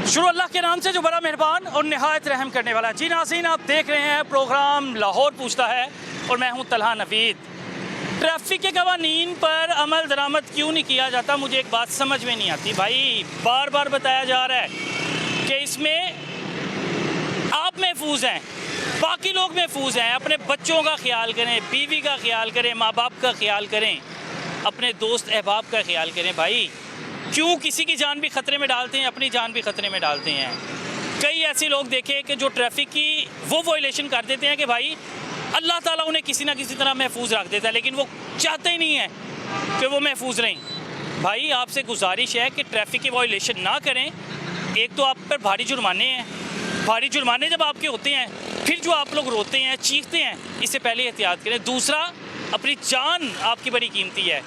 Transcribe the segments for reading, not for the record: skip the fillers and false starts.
शुरू अल्लाह के नाम से जो बड़ा मेहरबान और नहायत रहम करने वाला। जी नाज़रीन, आप देख रहे हैं प्रोग्राम लाहौर पूछता है और मैं हूं तलहा नवीद। ट्रैफिक के कवानीन पर अमल दरामद क्यों नहीं किया जाता, मुझे एक बात समझ में नहीं आती। भाई बार बार बताया जा रहा है कि इसमें आप महफूज हैं, बाकी लोग महफूज हैं। अपने बच्चों का ख्याल करें, बीवी का ख्याल करें, माँ बाप का ख्याल करें, अपने दोस्त अहबाब का ख्याल करें। भाई क्यों किसी की जान भी ख़तरे में डालते हैं, अपनी जान भी ख़तरे में डालते हैं। कई ऐसे लोग देखे कि जो ट्रैफिक की वो वायलेशन कर देते हैं कि भाई अल्लाह ताला उन्हें किसी ना किसी तरह महफूज रख देता है, लेकिन वो चाहते ही नहीं है कि वो महफूज रहें। भाई आपसे गुजारिश है कि ट्रैफिक की वायलेशन ना करें। एक तो आप पर भारी जुर्माने हैं, भारी जुर्माने जब आपके होते हैं फिर जो आप लोग रोते हैं, चीखते हैं, इससे पहले एहतियात करें। दूसरा, अपनी जान आपकी बड़ी कीमती है,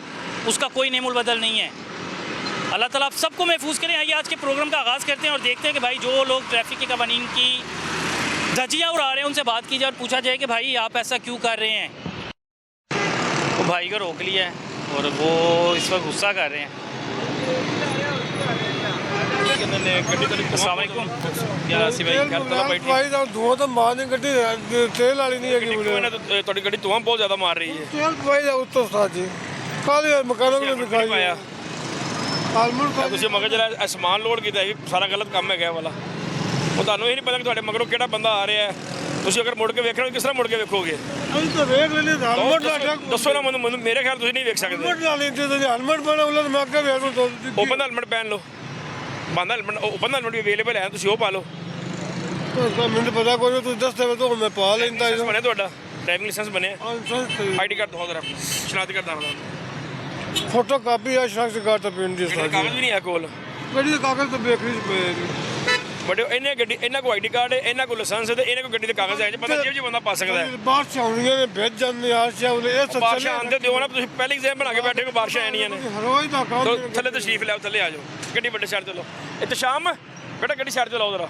उसका कोई नेमुल बदल नहीं है। अल्लाह ताला आप सबको महफूज करें। आइए आज के प्रोग्राम का आगाज़ करते हैं और देखते हैं कि भाई जो लोग ट्रैफिक के कवानीन की धज्जियाँ उड़ा रहे हैं उनसे बात की जाए और पूछा जाए कि भाई आप ऐसा क्यों कर रहे हैं। तो भाई को रोक लिया है और वो इस वक्त गुस्सा कर रहे हैं। धुआं तो मारनी गड्डी तेल वाली नहीं है, ਤੁਹਾਡੀ ਗੱਡੀ ਧੂਆਂ ਬਹੁਤ ਜ਼ਿਆਦਾ ਮਾਰ ਰਹੀ ਹੈ। तेल पाई जा उत्तो साथ जी काली मकानों ने दिखाई ਪਾਇਆ ਤੁਸੀਂ ਮਗਰ ਜਿਹੜਾ ਸਮਾਨ ਲੋਡ ਕੀਤਾ ਇਹ ਸਾਰਾ ਗਲਤ ਕੰਮ ਹੈਗਾ ਵਾਲਾ। ਉਹ ਤੁਹਾਨੂੰ ਇਹ ਨਹੀਂ ਪਤਾ ਕਿ ਤੁਹਾਡੇ ਮਗਰੋਂ ਕਿਹੜਾ ਬੰਦਾ ਆ ਰਿਹਾ ਹੈ। ਤੁਸੀਂ ਅਗਰ ਮੁੜ ਕੇ ਵੇਖਣਾ ਕਿਸ ਤਰ੍ਹਾਂ ਮੁੜ ਕੇ ਵੇਖੋਗੇ? ਅਸੀਂ ਤਾਂ ਵੇਖ ਲੈਨੇ ਹੈਲਮਟ ਲਾ ਦੱਸੋ ਨਾ ਮੈਨੂੰ, ਮੇਰੇ ਖਿਆਲ ਤੁਸੀਂ ਨਹੀਂ ਵੇਖ ਸਕਦੇ। ਹੈਲਮਟ ਲਾ ਲੈਂਦੇ ਤੇ ਹੈਲਮਟ ਪਾਣਾ ਉਹਨਾਂ ਮੈਂ ਅੱਗੇ ਵੇਖ ਲਓ। ਓਪਨ ਹੈਲਮਟ ਪਹਿਨ ਲਓ, ਬੰਦ ਹੈਲਮਟ ਓਪਨ ਹੈਲਮਟ ਵੀ ਅਵੇਲੇਬਲ ਹੈ, ਤੁਸੀਂ ਉਹ ਪਾ ਲਓ। ਮੈਨੂੰ ਪਤਾ ਕੋਈ ਤੁਸੀਂ ਦੱਸਦੇ ਹੋ ਤਾਂ ਮੈਂ ਪਾ ਲੈਂਦਾ। ਬਣਿਆ ਤੁਹਾਡਾ ਡਰਾਈਵਿੰਗ ਲਾਇਸੈਂਸ ਬਣਿਆ, ਆਈਡੀ ਕਾਰਡ ਦਿਖਾਓ ਜ਼ਰਾ, ਸ਼ਨਾਖਤੀ ਕਾਰਡ ਦਿਖਾਓ। ਫੋਟੋ ਕਾਪੀ ਆ ਸ਼ਨਾਖਤੀ ਕਾਰਡ ਤਾਂ ਪਿੰਡ ਦੀ ਕਾਗਜ਼ ਵੀ ਨਹੀਂ ਹੈ ਕੋਲ। ਗੱਡੀ ਦੇ ਕਾਗਜ਼ ਤਾਂ ਬੇਕਰੀ 'ਚ ਪਏ ਨੇ ਬੜੇ। ਇਹਨੇ ਗੱਡੀ, ਇਹਨਾਂ ਕੋਲ ਆਈਡੀ ਕਾਰਡ ਹੈ, ਇਹਨਾਂ ਕੋਲ ਲਾਇਸੈਂਸ ਹੈ ਤੇ ਇਹਨਾਂ ਕੋਲ ਗੱਡੀ ਦੇ ਕਾਗਜ਼ ਹੈ। ਬੰਦਾ ਜੇਬ 'ਚ ਬੰਦਾ ਪਾ ਸਕਦਾ ਹੈ। ਬਾਰਿਸ਼ ਆਉਣੀਆਂ ਨੇ ਭੇਜ ਜਾਂਦੇ ਆ ਇਹ ਬਾਰਿਸ਼ ਆਉਂਦੇ ਦਿਓ ਨਾ, ਤੁਸੀਂ ਪਹਿਲੇ ਐਗਜ਼ਾਮ ਬਣਾ ਕੇ ਬੈਠੇ ਹੋ, ਬਾਰਿਸ਼ਾਂ ਆਣੀਆਂ ਨੇ। ਰੋਜ਼ ਦਾ ਕੰਮ ਥੱਲੇ ਤਸ਼ਰੀਫ ਲਿਆਓ, ਥੱਲੇ ਆ ਜਾਓ, ਗੱਡੀ ਵੱਡੇ ਸਾਈਡ ਤੇ ਲਓ। इत्तेशाम बेटा गाड़ी साइड चलाओ जरा,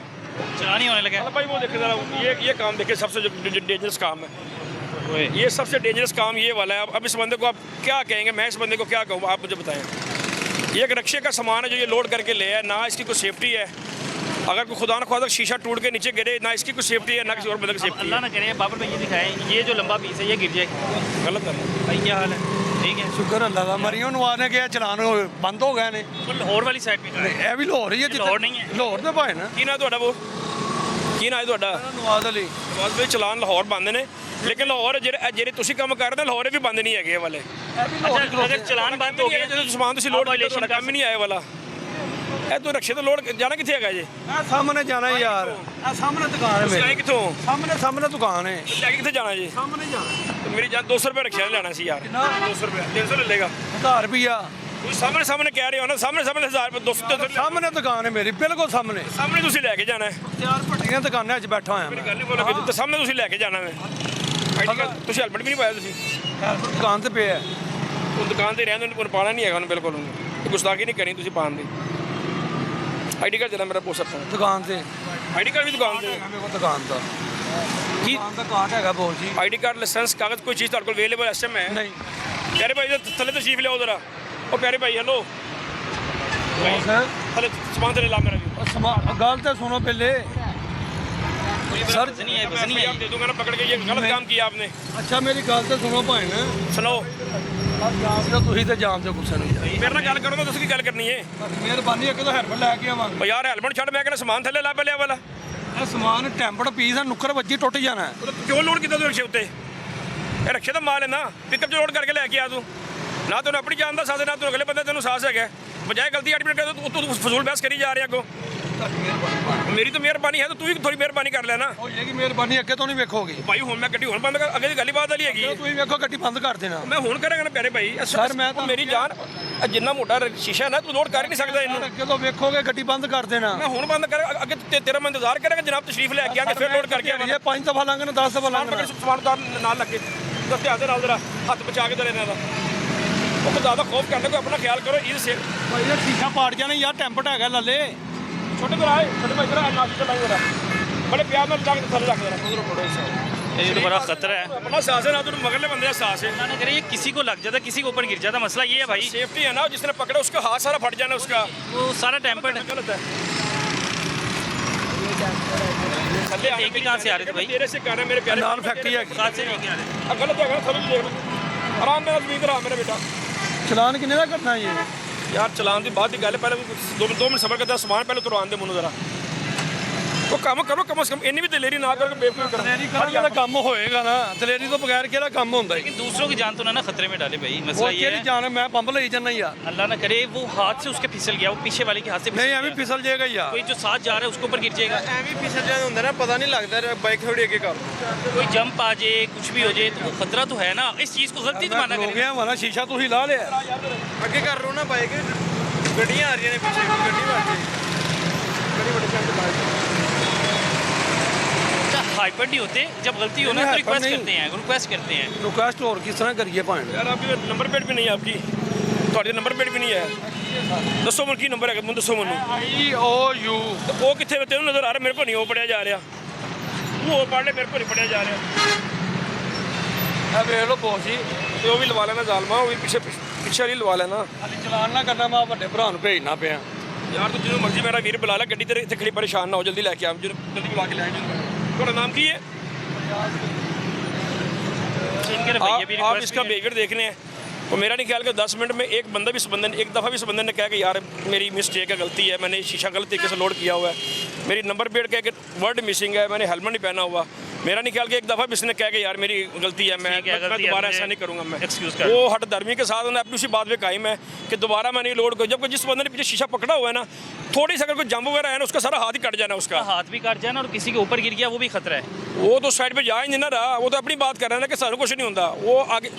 चला नहीं होने लगा भाई। वो देखे जरा, ये काम देखिए, सबसे डेंजरस काम है ये, सबसे डेंजरस काम ये वाला है। अब इस बंदे को आप क्या कहेंगे, मैं इस बंदे को क्या कहूँ, आप मुझे बताएं। ये एक रक्शे का सामान है जो ये लोड करके ले है, ना इसकी कोई सेफ्टी है। अगर कोई खुदा न खुदा शीशा टूट के नीचे गिरे, ना इसकी कोई सेफ्टी है, ना किसी और बंदे की सेफ्टी। अल्लाह ना करे बाबर भाई ये दिखाएं, ये जो लंबा पीस है ये गिर जाए, गलत है भाई। क्या हाल है? ठीक है, शुक्र अल्लाह का। मरियों नवाने गया चलान बंद हो गए ने। लाहौर वाली साइड पे ਇਹ ਵੀ ਲਾਹੌਰ ਹੀ ਹੈ, ਲਾਹੌਰ ਨਹੀਂ ਹੈ। ਲਾਹੌਰ ਦੇ ਭਾਏ ਨਾ। ਕੀ ਨਾ ਤੁਹਾਡਾ? ਉਹ ਕੀ ਨਾ ਹੈ ਤੁਹਾਡਾ? ਨਵਾਜ਼ ਅਲੀ। ਨਵਾਜ਼ ਭਾਈ ਚਲਾਨ ਲਾਹੌਰ ਬੰਦ ਨੇ, ਲੇਕਿਨ ਲਾਹੌਰ ਜਿਹੜੇ ਤੁਸੀਂ ਕੰਮ ਕਰ ਰਹੇ ਹੋ ਲਾਹੌਰ ਵੀ ਬੰਦ ਨਹੀਂ ਹੈਗੇ ਇਹ ਵਾਲੇ। अगर चलान बंद हो गया ਜਦੋਂ ਸਮਾਨ ਤੁਸੀਂ ਲੋਡ ਕੀਤਾ ਤੁਹਾਡਾ ਕੰਮ ਹੀ ਨਹੀਂ ਆਏ ਵਾਲਾ। ਇਹ ਤੋਂ ਰਕਸ਼ੇ ਤੋਂ ਲੋਡ ਜਾਣਾ ਕਿੱਥੇ ਹੈਗਾ ਜੀ? ਆ ਸਾਹਮਣੇ ਜਾਣਾ ਯਾਰ, ਆ ਸਾਹਮਣੇ ਦੁਕਾਨ ਹੈ ਤੁਸੀਂ ਆਏ ਮੇਰੀ। ਕਿੱਥੋਂ? ਸਾਹਮਣੇ ਦੁਕਾਨ ਹੈ। ਲੈ ਕੇ ਕਿੱਥੇ ਜਾਣਾ ਜੀ? ਸਾਹਮਣੇ ਜਾਣਾ। ਤੇ ਮੇਰੀ ਜਾਨ 200 ਰੁਪਏ ਰਕਸ਼ਾ ਲੈਣਾ ਸੀ ਯਾਰ। 200 ਰੁਪਏ 300 ਲੈ ਲੇਗਾ। 1000 ਰੁਪਿਆ। ਤੁਸੀਂ ਸਾਹਮਣੇ ਕਹਿ ਰਹੇ ਹੋ ਨਾ, ਸਾਹਮਣੇ 1000 ਰੁਪਏ 200 ਸਾਹਮਣੇ ਦੁਕਾਨ ਹੈ ਮੇਰੀ, ਬਿਲਕੁਲ ਸਾਹਮਣੇ। ਸਾਹਮਣੇ ਤੁਸੀਂ ਲੈ ਕੇ ਜਾਣਾ ਹੈ। ਚਾਰ ਭੱਟੀਆਂ ਦੁਕਾਨਾਂ 'ਚ ਬੈਠਾ ਹੋਇਆ ਮੈਂ। ਗੱਲ ਨਹੀਂ ਬੋਲੋਗੇ ਤੇ ਸਾਹਮਣੇ ਤੁਸੀਂ ਲੈ ਕੇ ਜਾਣਾ ਹੈ। ਤੁਸੀਂ ਹੈਲਮਟ ਵੀ ਨਹੀਂ ਪਾਇਆ ਤੁਸੀਂ। ਦੁਕਾਨ ਤੇ ਪਿਆ। ਉਹ ਦੁਕਾਨ ਤੇ ਰਹਿੰਦੇ ਉਹਨੂੰ ਪਾਣਾ ਨਹੀਂ ਹੈਗਾ ਉਹਨੂੰ, ਬਿਲਕੁਲ ਗੁਸਤਾਖੀ ਨਹੀਂ ਕਰਨੀ ਤੁਸੀਂ ਪਾਉਣ ਦੀ। ਆਈਡੀ ਕਾਰਡ ਜਰਾ ਮੇਰਾ ਪੁੱਛ ਸਕਦਾ। ਦੁਕਾਨ ਤੇ ਆਈਡੀ ਕਾਰਡ ਵੀ ਦੁਕਾਨ ਤੇ ਮੇਰੇ ਕੋਲ ਦੁਕਾਨ ਦਾ ਕੀ ਦਾ ਕਾਰਡ ਹੈਗਾ ਬੋਲ ਜੀ। ਆਈਡੀ ਕਾਰਡ ਲਾਇਸੈਂਸ ਕਾਗਜ਼ ਕੋਈ ਚੀਜ਼ ਤੁਹਾਡੇ ਕੋਲ ਅਵੇਲੇਬਲ ਇਸ ਟਾਈਮ ਹੈ? ਨਹੀਂ। ਪਿਆਰੇ ਭਾਈ ਥੱਲੇ ਤਸ਼ਰੀਫ ਲਿਆਓ ਜ਼ਰਾ। ਉਹ ਪਿਆਰੇ ਭਾਈ ਹੈਲੋ ਸਰ ਥੱਲੇ ਸਮਾਨ ਤੇ ਲਾ ਮੇਰਾ ਵੀ। ਗੱਲ ਤਾਂ ਸੁਣੋ ਪਹਿਲੇ। सर नहीं है, बस नहीं है। आप दे दूंगा ना पकड़ के, ये गलत काम किया आपने। ਅੱਛਾ ਮੇਰੀ ਗੱਲ ਤਾਂ ਸੁਣੋ ਭਾਈ ਨਾ। ਸੁਣਾਓ। ਤੁਸੀਂ ਤਾਂ ਜਾਣਦੇ ਹੋ ਗੁੱਸੇ ਨੂੰ ਯਾਰ। ਮੇਰੇ ਨਾਲ ਗੱਲ ਕਰੋ ਤਾਂ ਤੁਸੀਂ ਕੀ ਗੱਲ ਕਰਨੀ ਹੈ? ਮਿਹਰਬਾਨੀ ਹੈ ਕਿ ਤਾਂ ਹੈਲਮਟ ਲੈ ਕੇ ਆਵਾਂਗੇ। ਉਹ ਯਾਰ ਹੈਲਮਟ ਛੱਡ, ਮੈਂ ਕਹਿੰਦਾ ਸਮਾਨ ਥੱਲੇ ਲਾ ਲਿਆ ਵਾਲਾ। ਇਹ ਸਮਾਨ ਟੈਂਪਰਡ ਪੀਸ ਆ, ਨੁੱਕਰ ਵੱਜੀ ਟੁੱਟ ਜਾਣਾ ਹੈ। ਕਿਉਂ ਲੋਡ ਕੀਤਾ ਤੂੰ ਰਕਸ਼ੇ ਉੱਤੇ? ਇਹ ਰਕਸ਼ੇ ਦਾ ਮਾਲ ਹੈ ਨਾ, ਪਿਕਅਪ 'ਚ ਲੋਡ ਕਰਕੇ ਲੈ ਕੇ ਆ ਤੂੰ। ਨਾ ਤੈਨੂੰ ਆਪਣੀ ਜਾਨ ਦਾ ਸਾਥ, ਨਾ ਤੈਨੂੰ ਅਗਲੇ ਬੰਦੇ ਤੈਨੂੰ ਸਾਥ ਹੈਗਾ। ਬਜਾਏ ਗਲਤੀ ਐਡਮਿਟ ਕਰ ਤੂੰ ਫਜ਼ੂਲ ਬਹਿਸ ਕਰੀ ਜਾ ਰਿਹਾ ਅੱਗੋਂ। ਮੇਰੀ ਤਾਂ ਮਿਹਰਬਾਨੀ ਹੈ, ਤਾਂ ਤੂੰ ਵੀ ਥੋੜੀ ਮਿਹਰਬਾਨੀ ਕਰ ਲੈ ਨਾ। ਹੋ ਜਾਏਗੀ ਮਿਹਰਬਾਨੀ, ਅੱਗੇ ਤੋਂ ਨਹੀਂ ਵੇਖੋਗੇ ਭਾਈ। ਹੁਣ ਮੈਂ ਗੱਡੀ ਹੁਣ ਬੰਦ ਕਰ, ਅੱਗੇ ਦੀ ਗੱਲ ਹੀ ਬਾਤ ਵਾਲੀ ਹੈਗੀ। ਤੁਸੀਂ ਵੇਖੋ ਗੱਡੀ ਬੰਦ ਕਰ ਦੇਣਾ। ਮੈਂ ਹੁਣ ਕਰਾਂਗਾ ਨਾ ਪਿਆਰੇ ਭਾਈ। ਸਰ ਮੈਂ ਤਾਂ ਮੇਰੀ ਜਾਨ, ਜਿੰਨਾ ਮੋਟਾ ਸ਼ੀਸ਼ਾ ਨਾ, ਤੂੰ ਲੋਡ ਕਰ ਹੀ ਨਹੀਂ ਸਕਦਾ ਇਹਨੂੰ। ਅੱਗੇ ਤੋਂ ਵੇਖੋਗੇ ਗੱਡੀ ਬੰਦ ਕਰ ਦੇਣਾ। ਮੈਂ ਹੁਣ ਬੰਦ ਕਰ, ਅੱਗੇ ਤੇਰਾ ਮੈਂ ਇੰਤਜ਼ਾਰ ਕਰਾਂਗਾ ਜਨਾਬ ਤਸ਼ਰੀਫ ਲੈ ਕੇ ਆ ਕੇ ਫਿਰ ਲੋਡ ਕਰਕੇ ਇਹ 5 ਦਫਾ ਲੰਘਣਾ 10 ਦਫਾ ਲੰਘਣਾ। ਸਮਾਨਦਾਰ ਨਾਲ ਲੱਗੇ ਧਿਆਨ ਦੇ ਨਾਲ ਜਰਾ ਹੱਥ ਬਚਾ ਕੇ ਦੇ ਇਹਨਾਂ ਦਾ। ਉਹ ਜ਼ਿਆਦਾ ਖੌਫ ਕਰਨਾ, ਕੋਈ ਆਪਣਾ ਖਿਆਲ ਕਰੋ। ਇਹ ਸੇ ਭਾਈ ਇਹ ਸ਼ੀਸ਼ਾ ਪਾੜ ਜਾਣਾ ਯਾਰ, ਟੈਂਪਰਡ ਹੈਗਾ ਲੱਲੇ। ਛੋਟੇ ਕੋਲ ਆਏ, ਛੋਟੇ ਭਾਈ ਜਰਾ ਨਾਲ ਚਲਾਈ ਜਰਾ, ਬੜੇ ਪਿਆਰ ਨਾਲ ਜਾ ਕੇ ਥੱਲੇ ਰੱਖ ਜਰਾ। ਉਧਰੋਂ ਫੜੋ ये तो बड़ा खतरा है। अपना सास है ना, तो मगरले बंदे का सास है। अल्लाह ना करे ये किसी को लग जाता, किसी के ऊपर गिर जाता। मसला ये है भाई, सेफ्टी है ना, जिसने पकड़ा उसका हाथ सारा फट जाना उसका। वो सारा टेम्पर्ड है। गलत है। थल्ले आने लेके कहाँ से आ रहे थे भाई? तेरे से कर रहे मेरे प्यारे नान फैक्ट्री है साथ से लेके आ रहे थे। गलत है समझ देख लो आराम मेरा स्पीकर आ मेरा बेटा ਚਲਾਨ ਕਿੰਨੇ ਦਾ ਕਰਨਾ ਜੀ यार चलान की बात की गल पहले 2 मिनट सबर करता समान पहले उतरवा दे मैनू जरा वो काम करो कम से कम इन्नी भी दलेरी ना करके बेवकूफ ਦਲੇਰੀ ਕਰਾਂਗੇ ਤਾਂ ਕੰਮ ਹੋਏਗਾ ਨਾ ਦਲੇਰੀ ਤੋਂ ਬਗੈਰ ਕਿਹੜਾ ਕੰਮ ਹੁੰਦਾ ਹੈ लेकिन दूसरों की जान तो ना खतरे में डाले भाई, मसला ਉਹ ये ਕਿਹੜੀ है ਜਾਨ ਹੈ ਮੈਂ ਪੰਪ ਲਈ ਜਾਂਦਾ ਯਾਰ अल्लाह ना करे वो हाथ से उसके फिसल गया, वो पीछे वाले के हाथ से ਨਹੀਂ फिसल ਐਵੇਂ गया। ਫਿਸਲ ਜਾਏਗਾ ਯਾਰ कोई जो साथ जा रहा है उसके ऊपर गिर जाएगा, ਐਵੇਂ ਪਿੱਛੇ ਜਾਣ ਹੁੰਦਾ ਨਾ ਪਤਾ ਨਹੀਂ ਲੱਗਦਾ ਬਾਈਕ ਥੋੜੀ ਅੱਗੇ ਕਰ कोई जंप आ जाए कुछ भी हो जाए तो वो खतरा तो है ना। इस चीज़ को गलती तो माना ਹੋ करें। ਗਿਆ ਵਾਲਾ ਸ਼ੀਸ਼ਾ ਤੁਸੀਂ ਲਾ ਲਿਆ ਅੱਗੇ ਕਰ ਰੋ ਨਾ ਬਾਈਕ ਗੱਡੀਆਂ ਆ ਰਹੀਆਂ ਨੇ ਪਿੱਛੇ ਗੱਡੀ ਵੱਜ ਗਈ ਗੱਡੀ ਵੱਡੀ ਚੱਲ ਬਾਈਕ हाइपर नहीं होते, जब गलती हो ना तो नहीं, रिक्वेस्ट नहीं। करते हैं, रिक्वेस्ट करते हैं। ਰਿਕੁਐਸਟ ਹੋਰ ਕਿਸ ਤਰ੍ਹਾਂ ਕਰੀਏ ਭਾਵੇਂ यार आपकी नंबर प्लेट भी नहीं है आपकी ਤੁਹਾਡੇ ਨੰਬਰ ਪਲੇਟ ਵੀ ਨਹੀਂ ਹੈ ਦੱਸੋ ਮੈਨੂੰ ਕੀ ਨੰਬਰ ਹੈਗਾ ਮੈਨੂੰ ਦੱਸੋ ਮੈਨੂੰ IOU ਤੇ ਉਹ ਕਿੱਥੇ ਵੇ ਤੈਨੂੰ ਨਜ਼ਰ ਆ ਰਿਹਾ ਮੇਰੇ ਕੋਲ ਨਹੀਂ ਉਹ ਪੜਿਆ ਜਾ ਰਿਹਾ ਉਹ ਪੜ੍ਹ ਲੈ ਮੇਰੇ ਕੋਲ ਨਹੀਂ ਪੜਿਆ ਜਾ ਰਿਹਾ ਇਹ ਵੇਖ ਲਓ ਬੋਸ ਜੀ ਤੇ ਉਹ ਵੀ ਲਵਾ ਲੈਣਾ ਜ਼ਾਲਮਾ ਉਹ ਵੀ ਪਿੱਛੇ ਵਾਲੀ ਲਵਾ ਲੈਣਾ ਹਾਲੇ ਚਲਾਨ ਨਾ ਕਰਨਾ ਮੈਂ ਵੱਡੇ ਭਰਾ ਨੂੰ ਭੇਜਣਾ ਪਿਆ ਯਾਰ ਤੂੰ ਜਦੋਂ ਮਰਜ਼ੀ ਮੇਰਾ ਵੀਰ ਬੁਲਾ ਲੈ ਗੱਡੀ ਤੇਰੇ ਇੱਥੇ ਖੜੀ ਪਰੇਸ਼ਾਨ ਨਾ ਹੋ ਜਲਦੀ ਲੈ ਕੇ ਆ ਜਲਦੀ ਬੁਲਾ ਕੇ ਲੈ ਆ ਤੁਹਾਡਾ ਨਾਮ ਕੀ है इनके रवैये भी आप रिक्वेस्ट इसका बिहेवियर देखने हैं और मेरा नहीं ख्याल कि 10 मिनट में एक बंदा भी इस बंदे ने एक दफ़ा भी इस बंदे ने कहा कि यार मेरी मिस्टेक है गलती है मैंने शीशा गलत तरीके से लोड किया हुआ है मेरी नंबर प्लेट का एक वर्ड मिसिंग है मैंने हेलमेट नहीं पहना हुआ मेरा नहीं ख्याल कि एक दफ़ा भी इसने कहा कि यार मेरी गलती है मैं ठीक है, गलती है, दोबारा मुझे ऐसा नहीं करूँगा मैं excuse कर वो हट धर्मी के साथ उन्होंने अपनी उसी बात पे कायम है कि दोबारा मैं नहीं लोड करूँ जबकि जिस बंदे ने पीछे शीशा पकड़ा हुआ है ना थोड़ी सी अगर कोई जंप वगैरह है ना उसका सारा हाथ ही कट जाना उसका हाथ भी काट जाए ना और किसी के ऊपर गिर गया वो भी खतरा है। वो तो साइड पे जा ही नहीं ना रहा वो तो अपनी बात कर रहा है ना कि सारू कुछ नहीं होता वो आगे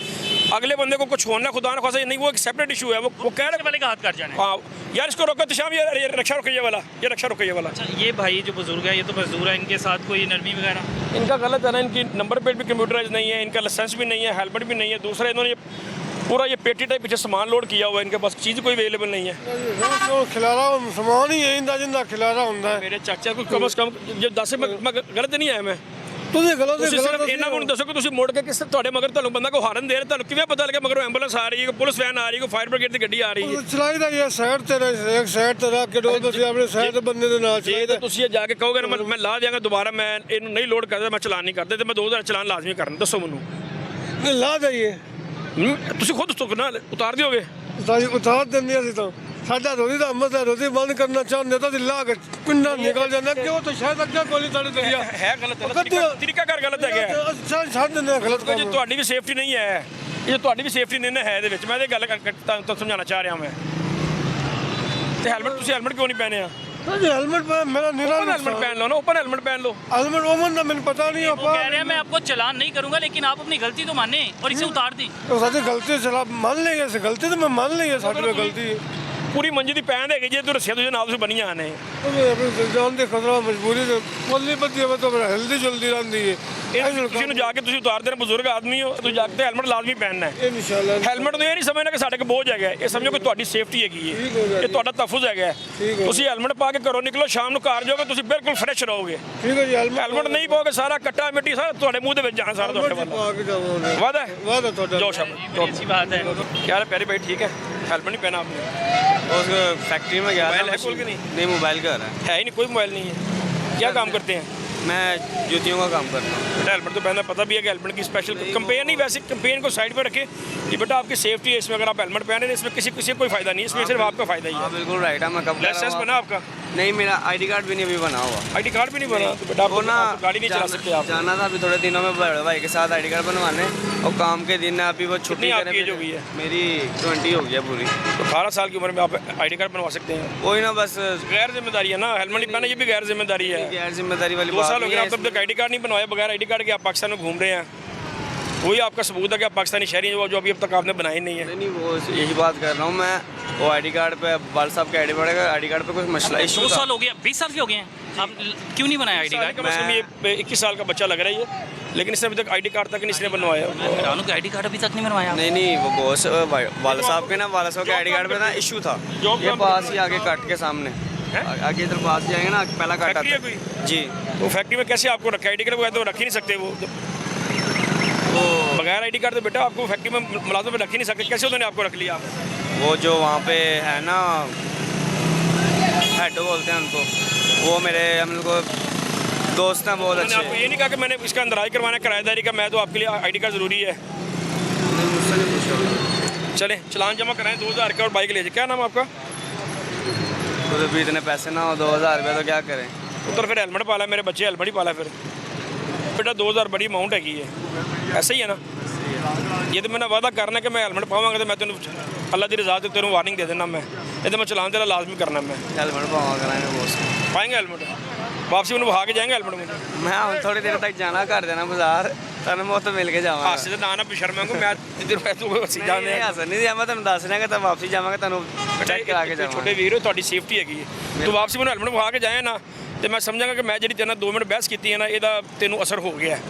अगले बंदे को कुछ होना खुदा ना खासा नहीं वो एक सेपरेट इशू है वो कह रहे वाले का हाथ काट जाना है। हाँ यार इसको रोको तशाम ये रक्षा रोको ये वाला ये रक्षा रोको ये वाला अच्छा ये भाई जो बुजुर्ग है ये तो मजदूर है, इनके साथ कोई नरमी वगैरह इनका गलत है ना इनकी नंबर प्लेट भी कंप्यूटराइज नहीं है इनका लाइसेंस भी नहीं है हेलमेट भी नहीं है दूसरा इन्होंने ये पूरा ये पेटी टाइप पीछे सामान लोड किया हुआ है इनके पास चीज़ कोई अवेलेबल नहीं है ਖਿਲਾਰਾ ਸਮਾਨ ਹੀ ਇਹਦਾ ਜਿੰਦਾ ਖਿਲਾਰਾ ਹੁੰਦਾ ਹੈ मेरे चाचा को कम से कम जो 10 मैं गलत नहीं आया मैं ਤੁਸੀਂ ਗਲਤ ਤੁਸੀਂ ਸਿਰਫ ਇਹਨਾਂ ਨੂੰ ਦੱਸੋ ਕਿ ਤੁਸੀਂ ਮੁੜ ਕੇ ਕਿਸ ਤੁਹਾਡੇ ਮਗਰ ਤੁਹਾਨੂੰ ਬੰਦਾ ਕੋ ਹਾਰਨ ਦੇ ਰਿਹਾ ਤੁਹਾਨੂੰ ਕਿਵੇਂ ਪਤਾ ਲੱਗਾ ਮਗਰੋਂ ਐਂਬੂਲੈਂਸ ਆ ਰਹੀ ਹੈ ਕੋਈ ਪੁਲਿਸ ਵੈਨ ਆ ਰਹੀ ਹੈ ਕੋਈ ਫਾਇਰ ਬ੍ਰਿਗੇਡ ਦੀ ਗੱਡੀ ਆ ਰਹੀ ਹੈ ਚਲਾਈ ਦਾ ਇਹ ਸਾਈਡ ਤੇ ਇੱਕ ਸਾਈਡ ਤੇ ਰੱਖ ਕੇ ਡੋਲ ਤੁਸੀਂ ਆਪਣੇ ਸਾਈਡ ਦੇ ਬੰਦੇ ਦੇ ਨਾਲ ਜੇ ਤਾਂ ਤੁਸੀਂ ਇਹ ਜਾ ਕੇ ਕਹੋਗੇ ਨਾ ਮੈਂ ਲਾ ਦਿਆਂਗਾ ਦੁਬਾਰਾ ਮੈਂ ਇਹਨੂੰ ਨਹੀਂ ਲੋਡ ਕਰਦਾ ਮੈਂ ਚਲਾਨ ਨਹੀਂ ਕਰਦਾ ਤੇ ਮੈਂ 2000 ਚਲਾਨ ਲਾਜ਼ਮੀ ਕਰਨਾ ਦੱਸੋ ਮੈਨੂੰ ਨਹੀਂ ਲਾ ਦਈਏ ਤੁਸੀਂ ਖੁਦ ਤੋਂ ਨਾ ਉਤਾਰ ਦਿਓਗੇ ਸਾਡੀ ਉਤਾਰ ਦਿੰਦੇ ਅਸੀਂ ਤਾਂ ਸਾਡਾ ਰੋਜ਼ੀ ਦਾ ਅਮਰ ਹੈ ਰੋਜ਼ੀ ਬੰਦ ਕਰਨਾ ਚਾਹੁੰਦੇ ਤਾਂ ਲਾ ਕੇ ਪਿੰਡਾਂ ਨਿਕਲ ਜਾਂਦਾ ਕਿਉਂ ਤਾਂ ਸ਼ਾਇਦ ਅੱਗੇ ਕੋਲੀ ਸਾਡੇ ਦਰਿਆ ਹੈ ਗਲਤ ਹੈ ਤਰੀਕਾ ਕਰ ਗਲਤ ਹੈਗਾ ਛੱਡ ਦਿੰਦੇ ਗਲਤ ਜੇ ਕੰਮ ਤੁਹਾਡੀ ਵੀ ਸੇਫਟੀ ਨਹੀਂ ਹੈ ਇਹ ਤੁਹਾਡੀ ਵੀ ਸੇਫਟੀ ਨਹੀਂ ਨਾ ਹੈ ਇਹਦੇ ਵਿੱਚ ਮੈਂ ਇਹ ਗੱਲ ਤੁਹਾਨੂੰ ਸਮਝਾਉਣਾ ਚਾਹ ਰਿਹਾ ਮੈਂ ਤੇ ਹੈਲਮਟ ਤੁਸੀਂ ਹੈਲਮਟ ਕਿਉਂ ਨਹੀਂ ਪਹਿਨੇ ਆ ਜੀ ਹੈਲਮਟ ਮੇਰਾ ਨਿਰਾ हेलमेट पहन लो ना ओपन हेलमेट पहन लो हेलमेट ओमन ਦਾ ਮੈਨੂੰ ਪਤਾ ਨਹੀਂ वो कह रहे हैं मैं आपको चलान नहीं करूंगा लेकिन आप अपनी गलती तो माने और इसे उतार दी। ਸਾਡੀ ਗਲਤੀ ਚਲਾ ਮੰਨ ਲਈਏ ਅਸੀਂ ਗਲਤੀ ਤਾਂ ਮੈਂ ਮੰਨ ਲਈ ਹੈ ਸਾਡੇ ਵਿੱਚ ਗਲਤੀ ਪੂਰੀ ਮੰਜੀ ਦੀ ਪੈਣ ਹੈਗੀ ਜੇ ਤੂੰ ਰੱਸਿਆ ਤੁਝੇ ਨਾਲ ਤੁਸੀਂ ਬਣੀਆਂ ਨੇ ਉਹ ਜਾਨ ਦੇ ਖਤਰਾ ਮਜਬੂਰੀ ਤੇ ਕੋਲੀ ਬੱਦੀ ਹੈ ਤਾਂ ਹੈਲਦੀ ਜਲਦੀ ਰਹਿੰਦੀ ਹੈ ਇਹ ਕਿਸੇ ਨੂੰ ਜਾ ਕੇ ਤੁਸੀਂ ਉਤਾਰ ਦੇਣਾ ਬਜ਼ੁਰਗ ਆਦਮੀ ਹੋ ਤੁਸੀਂ ਜਾ ਕੇ ਹੈਲਮਟ ਲਾਜ਼ਮੀ ਪਹਿਨਣਾ ਹੈ ਇਨਸ਼ਾਅੱਲਾ ਹੈਲਮਟ ਨੂੰ ਇਹ ਨਹੀਂ ਸਮਝਣਾ ਕਿ ਸਾਡੇ ਕੋਲ ਬੋਝ ਹੈਗਾ ਇਹ ਸਮਝੋ ਕਿ ਤੁਹਾਡੀ ਸੇਫਟੀ ਹੈਗੀ ਠੀਕ ਹੋ ਹੈ ਗਿਆ ਇਹ ਤੁਹਾਡਾ ਤਹਫੁਜ਼ ਹੈਗਾ ਹੈ। ਠੀਕ ਹੈ। ਤੁਸੀਂ ਹੈਲਮਟ ਪਾ ਕੇ ਘਰੋਂ ਨਿਕਲੋ ਸ਼ਾਮ ਨੂੰ ਘਰ ਜਾਓਗੇ ਤੁਸੀਂ ਬਿਲਕੁਲ ਫਰੈਸ਼ ਰਹੋਗੇ ਠੀਕ ਹੈ ਜੀ ਹੈਲਮਟ ਨਹੀਂ ਪਾਓਗੇ ਸਾਰਾ ਕੱਟਾ ਮਿੱਟੀ ਸਾਰਾ ਤੁਹਾਡੇ ਮੂੰਹ ਦੇ ਵਿੱਚ ਜਾਣਾ ਸਾਰਾ ਤੁਹਾਡੇ ਵੱਲ ਪਾ ਕੇ ਜਾਵਾਂਗੇ ਵਾਦਾ ਹੈ ਵਾਦਾ ਤੁਹਾਡਾ ਜੋ ਸ਼ਬ बड़ी अच्छी बात है। क्या हाल है प्यारे भाई ठीक है हेलमेट नहीं पहना आपने उस फैक्ट्री में गया मोबाइल था है खोल के नहीं मोबाइल का रहा है ही नहीं कोई मोबाइल नहीं है क्या काम करते हैं है मैं जूतियों का काम करता हूँ बेटा हेलमेट तो पहनना पता भी है कि हेलमेट की स्पेशल कंपेन नहीं वैसे कंपेन को साइड पे रखें कि बेटा आपकी सेफ्टी है इसमें अगर आप हेलमेट पहने हैं इसमें किसी को कोई फायदा नहीं है इसमें सिर्फ आपका फायदा ही हाँ है बिल्कुल राइट है मैं कब लाइसेंस बना आपका नहीं मेरा आईडी कार्ड भी नहीं अभी बना हुआ आईडी कार्ड भी नहीं बना तो बेटा वो ना आप गाड़ी नहीं चला सकते आप जाना था अभी थोड़े दिनों में बड़े भाई के साथ आईडी कार्ड बनवाने और काम के दिन है अभी वो छुट्टी कितनी आपकी करे एज हो गई है? मेरी 20 हो गई है पूरी तो 18 साल की उम्र में आप आईडी कार्ड बनवा सकते हैं वही ना बस गैर जिम्मेदारी है ना हेलमेट नहीं पहना ये भी गैर जिम्मेदारी है गैर जिम्मेदारी वाली 2 बात साल हो नहीं गए है आप तब तक आईडी कार्ड नहीं बनवाया बगैर आईडी कार्ड के आप पाकिस्तान में घूम रहे हैं वही आपका सबूत है कि आप पाकिस्तानी शहरी हैं जो अभी अब तक आपने बनाए नहीं है नहीं वो यही बात कर रहा हूँ मैं वो आईडी कार्ड पे वाल साहब के आईडी कार्ड पे कुछ मसला इशू 2 साल हो गया 20 साल के हो गए हैं आप क्यों नहीं बनाया आईडी कार्ड? कम से कम ये 21 साल का बच्चा लग रहा है ये लेकिन इसने अभी तक आईडी कार्ड तक नहीं इसने बनवाया हैरान हूं कि आईडी कार्ड अभी तक नहीं बनवाया। नहीं वो बॉस वाला साहब के ना वाला साहब के आईडी कार्ड पे ना इशू था ये पास ही आगे कट के सामने आगे इधर पास जाएंगे ना पहला कट फैक्ट्री आता है है कोई? जी तो फैक्ट्री में कैसे आपको रखा आईडी कार्ड बगैर तो रख ही नहीं सकते वो वो बगैर आईडी कार्ड तो बेटा आपको फैक्ट्री में मुलाजम रख ही नहीं सकते कैसे उन्होंने आपको रख लिया वो जो वहाँ पे है ना हेड बोलते हैं उनको वो मेरे हम लोग को दोस्त हैं बहुत मैंने आपको अच्छे। ये नहीं कहा कि मैंने इसका अंदराज करवाना है किराएदारी का, मैं तो आपके लिए आईडी कार्ड ज़रूरी है। मुझसे नहीं पूछा। चलें चलान जमा कराएं 2000 का और बाइक ले जाए। क्या नाम है आपका? तो भी इतने पैसे ना हो 2000 रुपये तो क्या करें। उधर फिर हेलमेट पाला, मेरे बच्चे हेलमेट ही पाला। फिर बेटा 2000 बड़ी अमाउंट हैगी है, ऐसा ही है ना। ये तो मैंने वादा करना कि मैं हेलमेट पावांगा तो मैं तेन अल्लाह की रजा तेन वार्निंग दे देना। मैं ये तो मैं चलान तेरा लाजमी करना। मैं हेलमेट पावा कराएंगे बॉस। पाएंगे हेलमेट, वापसी मैंने बहा के जाएंगे हेलमेट मुझे। मैं हम थोड़ी देर तक जाना कर देना बाजार, तेन मुफ्त मिल के जावांगा। हाथ से ना ना पिछड़ को मैं इधर मैं तू सी जाने नहीं हसन नहीं दिया, मैं तेन दस देंगे तो वापसी जावांगे, तेन चेक करा के जावांगे। छोटे वीर ਤੁਹਾਡੀ ਸੇਫਟੀ ਹੈਗੀ ਹੈ। ਤੂੰ ਵਾਪਸੀ ਮੈਨੂੰ ਹੈਲਮਟ ਬਹਾ ਕੇ ਜਾਏ ਨਾ ਤੇ ਮੈਂ ਸਮਝਾਂਗਾ ਕਿ ਮੈਂ ਜਿਹੜੀ ਤੇਰੇ ਨਾਲ 2 ਮਿੰਟ ਬਹਿਸ ਕੀਤੀ ਹੈ ਨਾ ਇਹਦਾ ਤੈਨੂੰ ਅਸਰ ਹੋ ਗਿਆ ਹੈ।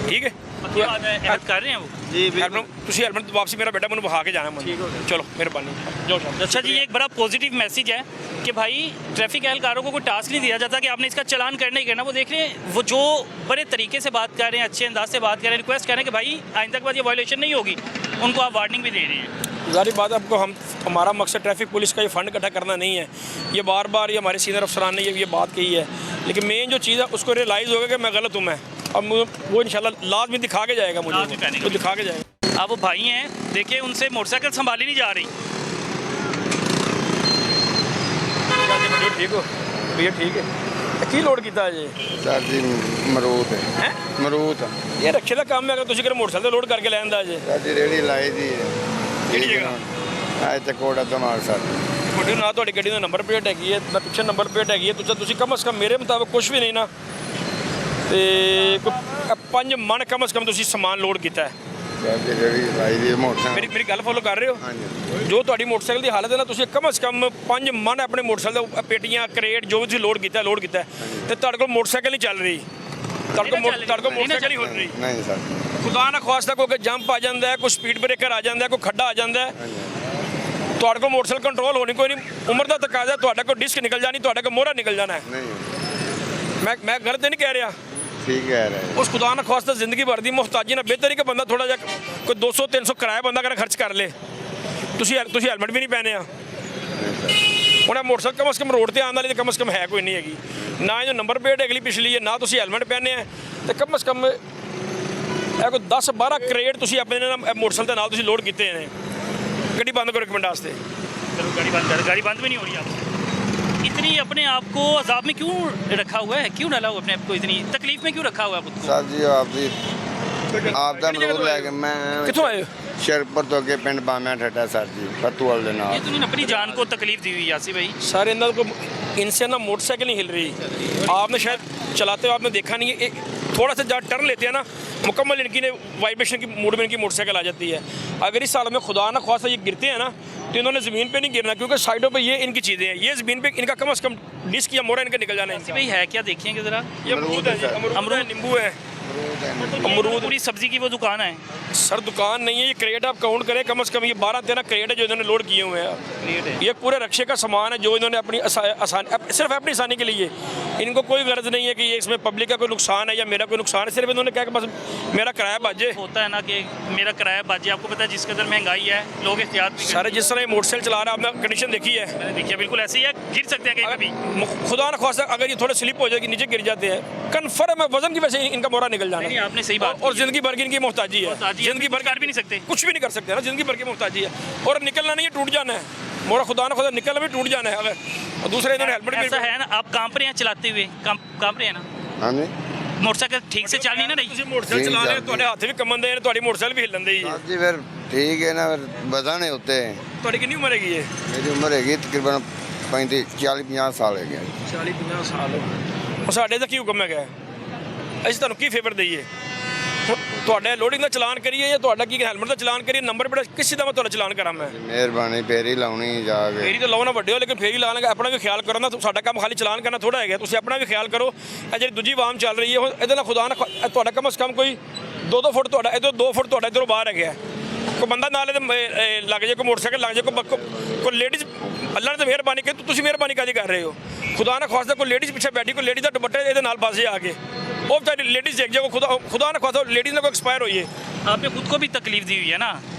ठीक है हेल्प कर रहे हैं वो। जी बिल्कुल। हेलमेट तुसी हेलमेट वापसी मेरा बेटा मैंने बहा के जाना मुझे। चलो मेहरबानी जाओ शाम। अच्छा जी, एक बड़ा पॉजिटिव मैसेज है कि भाई ट्रैफिक एहलकारों को कोई टास्क नहीं दिया जाता कि आपने इसका चालान करना ही करना। वो देख रहे हैं वो जो बड़े तरीके से बात कर रहे हैं, अच्छे अंदाज से बात कर रहे हैं, रिक्वेस्ट कर रहे हैं कि भाई आइंदा के बाद ये वायलेशन नहीं होगी, उनको आप वार्निंग भी दे रहे हैं। जारी बात है, आपको हमारा मकसद ट्रैफिक पुलिस का ये फ़ंड इकट्ठा करना नहीं है। ये बार बार ये हमारे सीनियर अफसरान ने ये बात कही है, लेकिन मेन जो चीज़ है उसको रियलाइज़ होगा कि मैं गलत हूँ। मैं अब वो इंशाल्लाह लाजमी दिखा के जाएगा मुझे, वो दिखा के जाएगा। अब वो भाई हैं, देखिए उनसे मोटरसाइकिल संभाली नहीं जा रही। ठीक हो भैया? ठीक है। की लोड किया जी? सर जी मरूद है। हैं मरूद ये रखे का काम है, अगर तुम मोटरसाइकिल लोड करके लैंदा जी। सर जी रेडी लाई दी है। ਕਿਹੜੀ ਜਗ੍ਹਾ? आए चकोड़ा तमाल सर। ਤੁਹਾਡੀ ਨਾ ਤੁਹਾਡੀ ਗੱਡੀ ਦਾ ਨੰਬਰ ਪਲੇਟ ਹੈਗੀ ਹੈ ਨਾ ਪਿੱਛੇ ਨੰਬਰ ਪਲੇਟ ਹੈਗੀ ਹੈ। ਤੁਸੀਂ ਕਮ ਸੇ ਕਮ ਮੇਰੇ ਮੁਤਾਬਕ ਕੁਝ ਵੀ ਨਹੀਂ ਨਾ ਤੇ ਕੋਈ 5 ਮਣ ਕਮ ਸੇ ਕਮ ਤੁਸੀਂ ਸਮਾਨ ਲੋਡ ਕੀਤਾ ਹੈ। सर जी रेडी लाई दी है मोटरसाइकिल। ਮੇਰੀ ਗੱਲ ਫੋਲੋ ਕਰ ਰਹੇ ਹੋ? हाँ जी। ਜੋ ਤੁਹਾਡੀ ਮੋਟਰਸਾਈਕਲ ਦੀ ਹਾਲਤ ਹੈ ਨਾ, ਤੁਸੀਂ ਕਮ ਸੇ ਕਮ 5 ਮਣ ਆਪਣੇ ਮੋਟਰਸਾਈਕਲ ਦੇ ਪੇਟੀਆਂ ਕਰੇਟ ਜੋ ਵੀ ਤੁਸੀਂ ਲੋਡ ਕੀਤਾ ਤੇ ਤੁਹਾਡੇ ਕੋਲ ਮੋਟਰਸਾਈਕਲ ਨਹੀਂ ਚੱਲ ਰਹੀ, ਤੁਹਾਡੇ ਕੋਲ ਮੋਟਰਸਾਈਕਲ ਹੀ ਹੋ ਰਹੀ। नहीं सर। ਖੁਦਾ ਨਾ ਖਾਸਤਾ ਕੋਈ ਜੰਪ ਆ ਜਾਂਦਾ ਹੈ, ਕੋਈ ਸਪੀਡ ਬ੍ਰੇਕਰ ਆ ਜਾਂਦਾ ਹੈ, ਕੋਈ ਖੱਡਾ ਆ ਜਾਂਦਾ ਹੈ, ਤੁਹਾਡੇ ਕੋਲ ਮੋਟਰਸਾਈਕਲ ਕੰਟਰੋਲ ਹੋਣੀ ਕੋਈ ਨਹੀਂ। ਉਮਰ ਦਾ ਤਕਾਜ਼ਾ, ਤੁਹਾਡੇ ਕੋਲ ਡਿਸਕ ਨਿਕਲ ਜਾਣੀ, ਤੁਹਾਡੇ ਕੋਲ ਮੋਹਰਾ ਨਿਕਲ ਜਾਣਾ ਹੈ। नहीं ਮੈਂ ਗਲਤ ਨਹੀਂ ਕਹਿ ਰਿਹਾ। ठीक है रहे। ਉਸ ਖੁਦਾ ਨਾ ਖਾਸਤਾ ਜ਼ਿੰਦਗੀ ਭਰ ਦੀ ਮੁਹਤਾਜੀ ਨਾਲ ਬਿਹਤਰ ਹੀ ਕਿ ਬੰਦਾ ਥੋੜਾ ਜਿਹਾ ਕੋਈ 200-300 ਕਿਰਾਇਆ ਬੰਦਾ ਕਰ ਖਰਚ ਕਰ ਲੇ। ਤੁਸੀਂ ਹੈਲਮਟ ਵੀ ਨਹੀਂ ਪਹਿਨੇ ਆ। ਹੁਣ ਇਹ ਮੋਟਰਸਾਈਕਲ ਕਮ ਸੇ ਕਮ ਰੋਡ ਤੇ ਆਉਣ ਵਾਲੀ ਤੇ ਕਮ ਸੇ ਕਮ ਹੈ ਕੋਈ ਨਹੀਂ ਹੈਗੀ, ਨਾ ਇਹਨੂੰ ਨੰਬਰ ਪਲੇਟ ਅਗਲੀ ਪਿਛਲੀ ਹੈ, ਨਾ ਤੁਸੀਂ ਹੈਲਮਟ ਪਹਿਨੇ ਆ, ਤੇ ਕਮ ਸੇ ਕਮ ਇਹ ਕੋਈ 10-12 ਕਰੇਟ ਤੁਸੀਂ ਆਪਣੇ ਮੋਟਰਸਾਈਕਲ ਦੇ ਨਾਲ ਤੁਸੀਂ ਲੋਡ ਕੀਤੇ ਨੇ। ਗੱਡੀ ਬੰਦ ਕਰੋ 1 ਮਿੰਟ ਵਾਸਤੇ। चलो गाड़ी बंद कर, गाड़ी बंद भी नहीं हो रही आपसे। इतनी अपने आप को अजाब में क्यों रखा हुआ है, क्यों डाला हुआ अपने आप को इतनी तकलीफ में क्यों रखा हुआ है खुद को? सर जी आप दा मरूद लैके मैं ਕਿੱਥੋਂ ਆਏ ਹੋ? शेरपुर तो अगे पिंड बामिया ठट्टा सर जी फतूवाल दे ये नाल। तो नहीं अपनी जान को तकलीफ दी हुई यासी भाई। सर इनका को इनसे ना मोटरसाइकिल नहीं हिल रही। आपने शायद चलाते हुए आपने देखा नहीं है, थोड़ा सा जहाँ टर्न लेते हैं ना, मुकम्मल इनकी ने वाइब्रेशन की मूड में इनकी मोटरसाइकिल आ जाती है। अगर इस साल में खुदा ना ख्वास्ता ये गिरते हैं ना तो इन्होंने ज़मीन पे नहीं गिरना, क्योंकि साइडों पे ये इनकी चीज़ें हैं। ये ज़मीन पे इनका कम से कम डिस्क या मोड़ा इनका निकल जाना यासी है। भाई है क्या, देखिएगा ज़रा। ये अमरूद है जी, अमरूद है, नींबू है। अमरूद पूरी सब्जी की वो दुकान है। सर दुकान नहीं है, ये क्रेट आप काउंट करें कम से कम ये 12-13 क्रेट है जो इन्होंने लोड किए हुए हैं। क्रिएट है। ये पूरे रक्षे का सामान है जो इन्होंने अपनी सिर्फ अपनी आसानी के लिए, इनको कोई गर्ज नहीं है कि ये इसमें पब्लिक का कोई नुकसान है या मेरा कोई नुकसान है। सिर्फ इन्होंने कहा कि बस मेरा किराया बाजे। होता है ना कि मेरा किराया बाजे, आपको पता है जिस कदर महंगाई है लोग एहतियात भी सारे जिस तरह ये मोटरसाइकिल चला रहा है आपने कंडीशन देखी है, मैंने देखिए बिल्कुल ऐसे ही है, गिर सकते हैं कहीं भी। खुदा न खासा अगर ये थोड़ा स्लिप हो जाएगी नीचे गिर जाते हैं, कन्फर्म है वजन की वजह से इनका मोरा निकल जाना नहीं, है। आपने सही बात और जिंदगी भर की इनकी मोहताजी है, जिंदगी भर कर भी नहीं सकते। कुछ भी नहीं कर सकते ना, जिंदगी भर की मोहताजी है। और निकलना नहीं है, टूट जाना है मोरा, खुदा न खुदा निकलना भी टूट जाना है। अगर और दूसरे इन्होंने हेलमेट ऐसा भी है ना, आप कांप रहे हैं चलाते हुए, कांप रहे हैं ना, हाँ जी। मोटरसाइकिल ठीक से चल नहीं ना रही। ਤੁਸੀਂ ਮੋਟਰਸਾਈਕਲ ਚਲਾ ਰਹੇ ਹੋ, ਤੁਹਾਡੇ ਹੱਥ ਵੀ ਕੰਮਣ ਦੇ ਨੇ, ਤੁਹਾਡੀ ਮੋਟਰਸਾਈਕਲ ਵੀ ਹਿੱਲਣ ਦੇ ਹੀ ਹੈ। सर जी फिर ठीक है ना, फिर बधाने होते हैं। ਤੁਹਾਡੀ ਕਿੰਨੀ ਉਮਰ ਹੈਗੀ ਹੈ? मेरी उम्र हैगी तकरीबन 35-40-50 साल है। 40-50 ਸਾਲ। ਉਹ ਸਾਡੇ ਦਾ ਕੀ ਹੁਕਮ ਹੈਗਾ? ਅਸੀਂ ਤੁਹਾਨੂੰ ਕੀ ਫੇਵਰ ਦਈਏ? ਤੁਹਾਡੇ ਲੋਡਿੰਗ ਦਾ ਚਲਾਨ ਕਰੀਏ ਜਾਂ ਤੁਹਾਡਾ ਕੀ ਹੈਲਮਟ ਦਾ ਚਲਾਨ ਕਰੀਏ? ਨੰਬਰ ਪਲੇਟ ਕਿਸੇ ਦਾ ਮੈਂ ਤੁਹਾਡਾ ਚਲਾਨ ਕਰਾਂ? ਮੈਂ मेहरबानी फेरी लाउनी जाके। ਫੇਰੀ ਤਾਂ ਲਾਉਣਾ ਵੱਡੇ ਹੋ, ਲੇਕਿਨ ਫੇਰੀ ਲਾ ਲਾਂਗੇ, ਆਪਣਾ ਵੀ ਖਿਆਲ ਕਰੋ ਨਾ। ਸਾਡਾ ਕੰਮ ਖਾਲੀ ਚਲਾਨ ਕਰਨਾ ਥੋੜਾ ਹੈਗਾ, ਤੁਸੀਂ ਆਪਣਾ ਵੀ ਖਿਆਲ ਕਰੋ। ਇਹ ਜਿਹੜੀ ਦੂਜੀ ਵਾਮ ਚੱਲ ਰਹੀ ਹੈ ਇਹਦੇ ਨਾਲ ਖੁਦਾ ਨਾ ਤੁਹਾਡਾ ਕਮ ਸੇ ਕਮ ਕੋਈ 2-2 ਫੁੱਟ ਤੁਹਾਡਾ ਇੱਧਰ, 2 ਫੁੱਟ ਤੁਹਾਡਾ ਇੱਧਰੋਂ ਬਾਹਰ ਹੈਗਾ। ਕੋਈ ਬੰਦਾ ਨਾਲ ਇਹਦੇ ਲੱਗ ਜਾਏ, ਕੋਈ ਮੋਟਰਸਾਈਕਲ ਲੱਗ ਜਾਏ, ਕੋਈ ਲੇਡੀਜ਼, ਅੱਲਾ ਨੇ ਤਾਂ ਮਿਹਰਬਾਨੀ ਕੀਤੀ, ਤੁਸੀਂ ਮਿਹਰਬਾਨੀ ਕਾਹਦੀ ਕਰ ਰਹੇ ਹੋ? खुदा ना खास्ता कोई लेडीज़ पीछे बैठी, कोई लेडीज़ का दुपट्टा ये नाल फस जाए आगे, वो बेचारी लेडीज़ देख जाए, खुदा ना खास्ता लेडीज़ ने कोई एक्सपायर हुई है। आपने खुद को भी तकलीफ दी हुई है ना,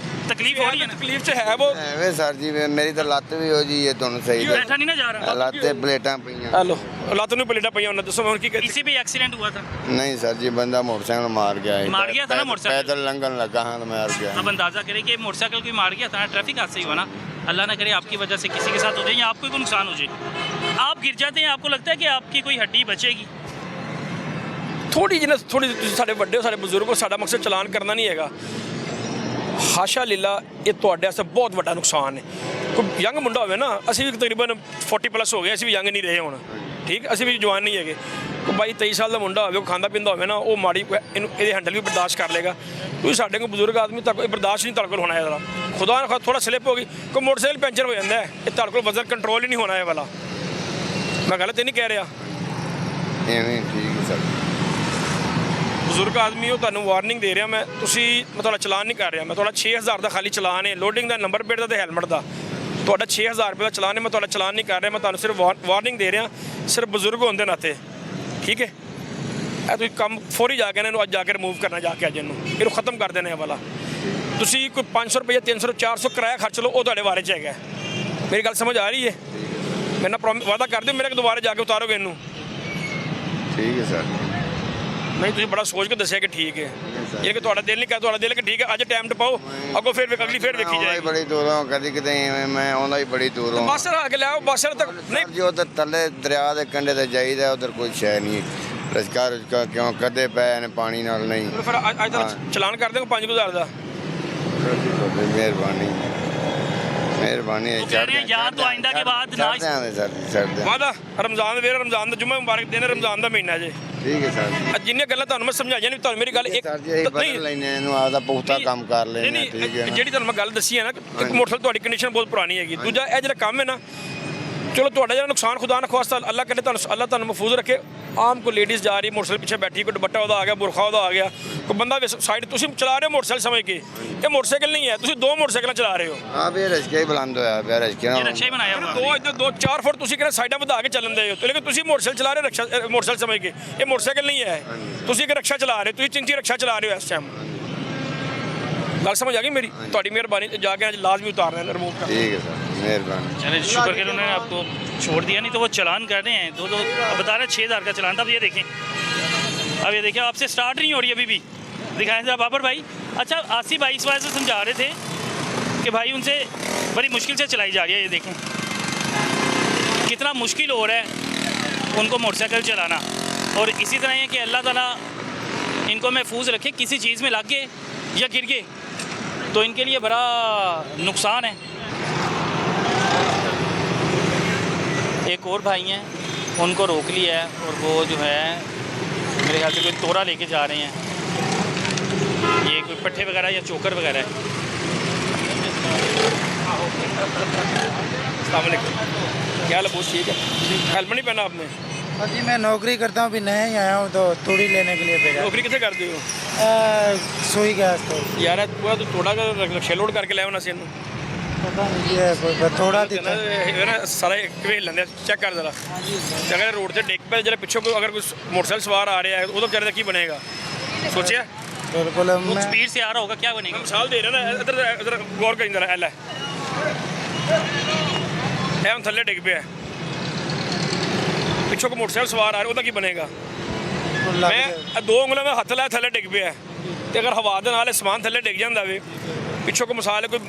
तकलीफ हो रही है ना? तकलीफ से है वो ਐਵੇਂ ਸਰ ਜੀ ਮੇਰੀ ਤਾਂ ਲੱਤ ਵੀ ਹੋ ਜੀ ਇਹ ਤੁਹਾਨੂੰ ਸਹੀ बैठा नहीं ना जा रहा? ਲੱਤ ਤੇ ਪਲੇਟਾਂ ਪਈਆਂ हेलो ਲੱਤ ਨੂੰ ਪਲੇਟਾਂ ਪਈਆਂ ਉਹਨਾਂ ਦੱਸੋ ਮੈਂ ਹੁਣ ਕੀ ਕਰੀ इसी पे एक्सीडेंट हुआ था। ਨਹੀਂ ਸਰ ਜੀ ਬੰਦਾ मोटरसाइकिल मार गया है मार गया था ना मोटरसाइकिल? पैदल लंघन लगा हाँ तो मार गया अब अंदाजा करें कि मोटरसाइकिल कोई मार गया था, ट्रैफिक हादसा ही हुआ ना। अल्लाह ना करे आपकी वजह से किसी के साथ हो जाए या आपको कोई नुकसान हो जाए, आप गिर जाते हैं, आपको लगता है कि आपकी कोई हड्डी बचेगी? ਥੋੜੀ ਜਿਹੀ ਤੁਸੀਂ ਸਾਡੇ ਵੱਡੇ ਹੋ, ਸਾਡੇ ਬਜ਼ੁਰਗ ਹੋ, ਸਾਡਾ ਮਕਸਦ ਚਲਾਨ ਕਰਨਾ ਨਹੀਂ ਹੈਗਾ। ਹਾਸ਼ਾ ਲੀਲਾ ਇਹ ਤੁਹਾਡੇ ਵਾਸਤੇ ਬਹੁਤ ਵੱਡਾ ਨੁਕਸਾਨ ਹੈ। ਕੋਈ ਯੰਗ ਮੁੰਡਾ ਹੋਵੇ ਨਾ, ਅਸੀਂ ਵੀ ਤਕਰੀਬਨ 40 ਪਲੱਸ ਹੋ ਗਏ, ਅਸੀਂ ਵੀ ਯੰਗ ਨਹੀਂ ਰਹੇ ਹੁਣ, ਠੀਕ, ਅਸੀਂ ਵੀ ਜਵਾਨ ਨਹੀਂ ਹੈਗੇ। ਕੋਈ 22-23 ਸਾਲ ਦਾ ਮੁੰਡਾ ਹੋਵੇ, ਉਹ ਖਾਂਦਾ ਪੀਂਦਾ ਹੋਵੇ ਨਾ, ਉਹ ਮਾੜੀ ਇਹਦੇ ਹੈਂਡਲ ਵੀ ਬਰਦਾਸ਼ਤ ਕਰ ਲੇਗਾ। ਤੁਸੀਂ ਸਾਡੇ ਕੋਲ ਬਜ਼ੁਰਗ ਆਦਮੀ ਤੱਕ ਇਹ ਬਰਦਾਸ਼ਤ ਨਹੀਂ ਤੁਹਾਡੇ ਕੋਲ ਹੋਣਾ ਇਹਦਾ। ਖੁਦਾ ਨਾ ਥੋੜਾ ਸਲਿੱਪ ਹੋ ਗਈ, ਕੋਈ ਮੋਟਰਸਾਈਕਲ ਪੈਂਚਰ ਹੋ ਜਾਂਦਾ ਹੈ, ਇਹ ਤੁਹਾਡੇ ਕੋਲ ਵਜ਼ਨ ਕੰਟਰੋਲ ਹੀ ਨਹੀਂ ਹੋਣਾ ਇਹ ਵਾਲਾ। ਮੈਂ ਗਲਤ ਨਹੀਂ ਕਹਿ ਰਿਹਾ। ਐਵੇਂ ਠੀਕ ਹੈ ਸਰ ਬਜ਼ੁਰਗ ਆਦਮੀ ਉਹ ਤੁਹਾਨੂੰ ਵਾਰਨਿੰਗ ਦੇ ਰਿਹਾ ਮੈਂ ਤੁਹਾਡਾ ਚਲਾਨ ਨਹੀਂ ਕਰ ਰਿਹਾ। ਮੈਂ ਤੁਹਾਡਾ 6000 ਦਾ ਖਾਲੀ ਚਲਾਨ ਹੈ, ਲੋਡਿੰਗ ਦਾ, ਨੰਬਰ ਪਲੇਟ ਦਾ ਤੇ ਹੈਲਮਟ ਦਾ। ਤੁਹਾਡਾ 6000 ਰੁਪਏ ਦਾ ਚਲਾਨ ਹੈ, ਮੈਂ ਤੁਹਾਡਾ ਚਲਾਨ ਨਹੀਂ ਕਰ ਰਿਹਾ। ਮੈਂ ਤੁਹਾਨੂੰ ਸਿਰਫ ਵਾਰਨਿੰਗ ਦੇ ਰਿਹਾ, ਸਿਰਫ ਬਜ਼ੁਰਗ ਹੋਣ ਦੇ ਨਾਤੇ, ਠੀਕ ਹੈ। ਇਹ ਤੁਸੀਂ ਕੰਮ ਫੌਰੀ ਜਾ ਕੇ ਇਹਨਾਂ ਨੂੰ ਅੱਜ ਜਾ ਕੇ ਰਿਮੂਵ ਕਰਨਾ, ਜਾ ਕੇ ਅੱਜ ਇਹਨੂੰ ਖਤਮ ਕਰ ਦੇਣਾ ਇਹ ਵਾਲਾ। ਤੁਸੀਂ ਕੋਈ 500 ਰੁਪਏ 300 400 ਕਿਰਾਇਆ ਖਰਚ ਲਓ, ਉਹ ਤੁਹਾਡੇ ਬਾਰੇ 'ਚ ਹੈਗਾ। ਮੇਰੀ ਗੱਲ ਸਮਝ ਆ ਰਹੀ ਹੈ? ਮੇਰੇ ਨਾਲ ਵਾਅਦਾ ਕਰ ਦਿਓ ਮੇਰੇ ਕੋਲ ਦੁਬਾਰਾ ਜਾ ਕੇ ਉਤਾਰੋਗੇ ਇਹਨੂੰ। ਠੀਕ ਹੈ ਸਰ ਨਹੀਂ ਤੁਸੀਂ ਬੜਾ ਸੋਚ ਕੇ ਦੱਸਿਆ ਕਿ ਠੀਕ ਹੈ, ਇਹ ਕਿ ਤੁਹਾਡਾ ਦਿਲ ਨਹੀਂ ਕਰ, ਤੁਹਾਡਾ ਦਿਲ ਕਿ ਠੀਕ ਹੈ ਅੱਜ ਟਾਈਮ ਟਪਾਓ, ਅੱਗੋਂ ਫਿਰ ਅਗਲੀ ਫਿਰ ਵੇਖੀ ਆਉਂਦਾ ਹੀ ਜਾਏਗੀ। ਬੜੀ ਦੂਰੋਂ ਕਦੀ ਕਿਤੇ ਮੈਂ ਆਉਂਦਾ ਹੀ ਬੜੀ ਦੂਰੋਂ ਬੱਸ ਰਾ ਕੇ ਲਿਆਓ, ਬੱਸ ਤੱਕ ਨਹੀਂ ਜੀ ਉਧਰ ਥੱਲੇ ਦਰਿਆ ਦੇ ਕੰਢੇ ਤੇ ਜਾਈਦਾ, ਉਧਰ ਕੋਈ ਸ਼ੈ ਨਹੀਂ ਰਸਕਾ ਕਿਉਂ ਕਦੇ ਪਏ ਨੇ ਪਾਣੀ ਨਾਲ ਨਹੀਂ। ਫਿਰ ਅੱਜ ਦਾ ਚਲਾਨ ਕਰ ਦਿਓ 5000 ਦਾ। ਤੁਹਾਡੀ ਮਿਹਰਬਾਨੀ ਮਿਹਰਬਾਨੀ वो कह रहे हैं यार तो आइंदा के बाद ना ਸਰ ਵਾਦਾ ਰਮਜ਼ਾਨ ਵੇਰ ਰਮਜ਼ਾਨ ਦਾ ਜੁਮਾ ਮੁਬਾਰਕ ਦਿਨ, ਰਮਜ਼ਾਨ ਦਾ ਮਹੀਨਾ ਜੇ। ਠੀਕ ਹੈ ਸਰ ਅੱਜ ਜਿੰਨੀਆਂ ਗੱਲਾਂ ਤੁਹਾਨੂੰ ਮੈਂ ਸਮਝਾਈਆਂ ਨਹੀਂ, ਤੁਹਾਨੂੰ ਮੇਰੀ ਗੱਲ ਇੱਕ ਸਰ ਜੀ ਅਸੀਂ ਬਦਲ ਲੈਨੇ ਇਹਨੂੰ ਆਪਦਾ ਪੁਖਤਾ ਕੰਮ ਕਰ ਲੈਨੇ ਠੀਕ ਹੈ ਨਾ। ਜਿਹੜੀ ਤੁਹਾਨੂੰ ਮੈਂ ਗੱਲ ਦੱਸੀ ਹੈ ਨਾ, ਇੱਕ ਮੋਟਰਸਾਈਕਲ ਤੁਹਾਡੀ ਕੰਡੀਸ਼ਨ ਬਹੁਤ ਪੁਰਾਣੀ ਹੈਗੀ। ਦੂਜਾ ਇਹ ਜਿਹੜਾ ਕੰਮ ਹੈ ਨਾ, ਚਲੋ ਤੁਹਾਡਾ ਜਿਹੜਾ ਨੁਕਸਾਨ ਖੁਦਾ ਨਾ ਖਾਸਤਾ ਅੱਲਾਹ ਕਰੇ ਅੱਲਾਹ ਤੁਹਾਨੂੰ ਮਹਿਫੂਜ਼ ਰੱਖੇ। ਆਮ ਕੋਈ ਲੇਡੀਜ਼ ਜਾ ਰਹੀ ਮੋਟਰਸਾਈਕਲ ਪਿੱਛੇ ਬੈਠੀ, ਕੋਈ ਦੁਪੱਟਾ ਉਹਦਾ ਆ ਗਿਆ, ਬੁਰਖਾ ਉਹਦਾ ਆ ਗਿਆ, ਕੋਈ ਬੰਦਾ ਸਾਈਡ ਤੁਸੀਂ ਚਲਾ ਰਹੇ ਹੋ ਮੋਟਰਸਾਈਕਲ ਸਮਝ ਕੇ, ਇਹ ਮੋਟਰਸਾਈਕਲ ਨਹੀਂ ਹੈ, ਤੁਸੀਂ 2 ਮੋਟਰਸਾਈਕਲਾਂ ਚਲਾ ਰਹੇ ਹੋ। ਹਾਂ ਵੀ ਰਸਕੇ ਹੀ ਬੁਲੰਦ ਹੋਇਆ ਪਿਆ ਰਸਕੇ ये ਨਾਲ रक्षा ही बनाया हुआ है। 2-4 ਫੁੱਟ ਤੁਸੀਂ ਕਿਹੜਾ ਸਾਈਡਾਂ ਵਧਾ ਕੇ ਚੱਲਣ ਦੇ ਹੋ, ਲੇਕਿਨ ਤੁਸੀਂ ਮੋਟਰਸਾਈਕਲ ਚਲਾ ਰਹੇ ਹੋ ਰਕਸ਼ਾ ਮੋਟਰਸਾਈਕਲ ਸਮਝ ਕੇ, ਇਹ ਮੋਟਰਸਾਈਕਲ ਨਹੀਂ ਹੈ। ਤੁਸੀਂ ਇੱਕ ਰਕਸ਼ਾ ਚਲਾ ਰਹੇ ਹੋ, ਤੁਸੀਂ ਚਿੰਚੀ ਰਕਸ਼ਾ ਚਲਾ ਰਹੇ ਹੋ ਇਸ ਟਾਈਮ। ਗੱਲ समझ आ गई मेरी? ਤੁਹਾਡੀ ਮਿਹਰਬਾਨੀ जाके आज लाजमी उतारना है, रिमूव करना। ठीक है सर मेहरबानी। चले शुक्र करो उन्होंने आपको छोड़ दिया, नहीं तो वो चलान कर रहे हैं। दो बता रहे 6000 का चलान था। अब ये देखें, अब ये देखें आपसे स्टार्ट नहीं हो रही अभी भी। दिखाएं जरा बाबर भाई। अच्छा आसिफ भाई इस वजह से समझा रहे थे कि भाई उनसे बड़ी मुश्किल से चलाई जा रही है। ये देखें कितना मुश्किल हो रहा है उनको मोटरसाइकिल चलाना। और इसी तरह है कि अल्लाह ताला इनको महफूज रखे, किसी चीज़ में लग गए या गिर गए तो इनके लिए बड़ा नुकसान है। एक और भाई हैं उनको रोक लिया है और वो जो है मेरे ख्याल से कोई तोरा लेके जा रहे हैं, ये कोई पट्ठे वगैरह या चोकर वगैरह है। अस्सलाम वालेकुम, क्या हाल है? बहुत ठीक है। हेलमेट नहीं पहना आपने? हाँ जी मैं नौकरी करता हूँ, अभी नया ही आया हूँ तो तूड़ी लेने के लिए भेजा। नौकरी कितने करते हो सुई गैस तो यार? पूरा तो थोड़ा रक्शे लोड करके लाया होना सी इन्हू पता नहीं ये थोड़ा दिखा। ना सारा ਵੇਲ ਲੈਂਦੇ ਚੈੱਕ ਕਰ ਜ਼ਰਾ। ਅਗਰ ਰੋਡ ਤੇ ਡਿੱਗ ਪਏ ਜਿਹੜਾ ਪਿੱਛੋਂ ਕੋਈ ਅਗਰ ਕੋਈ ਮੋਟਰਸਾਈਕਲ ਸਵਾਰ ਆ ਰਿਹਾ ਹੈ ਉਹਦਾ ਵਿਚਾਰੇ ਦਾ ਕੀ ਬਣੇਗਾ? ਸੋਚਿਆ? बिल्कुल वो मैं स्पीड से आ रहा होगा, क्या बनेगा? ਮਿਸਾਲ ਦੇ ਰਿਹਾ ਨਾ, ਇਧਰ ਗੌਰ ਕਰੀ ਜਰਾ। ਐਲ ਇਹ ਹੁਣ ਥੱਲੇ ਡਿੱਗ ਪਿਆ, ਪਿੱਛੋਂ ਕੋਈ ਮੋਟਰਸਾਈਕਲ ਸਵਾਰ ਆ ਰਿਹਾ ਉਹਦਾ ਕੀ ਬਣੇਗਾ? ਮੈਂ 2 ਉਂਗਲਾਂ ਮੈਂ ਹੱਥ ਲਾਇਆ ਥੱਲੇ ਡਿੱਗ ਪਿਆ, ਤੇ ਅਗਰ ਹਵਾ ਦੇ ਨਾਲ ਇਹ ਸਮਾਨ ਥੱਲੇ ਡਿੱਗ ਜਾਂਦਾ ਵੇ, ਪਿੱਛੋਂ ਕੋਈ ਮਿਸਾਲ ਕੋਈ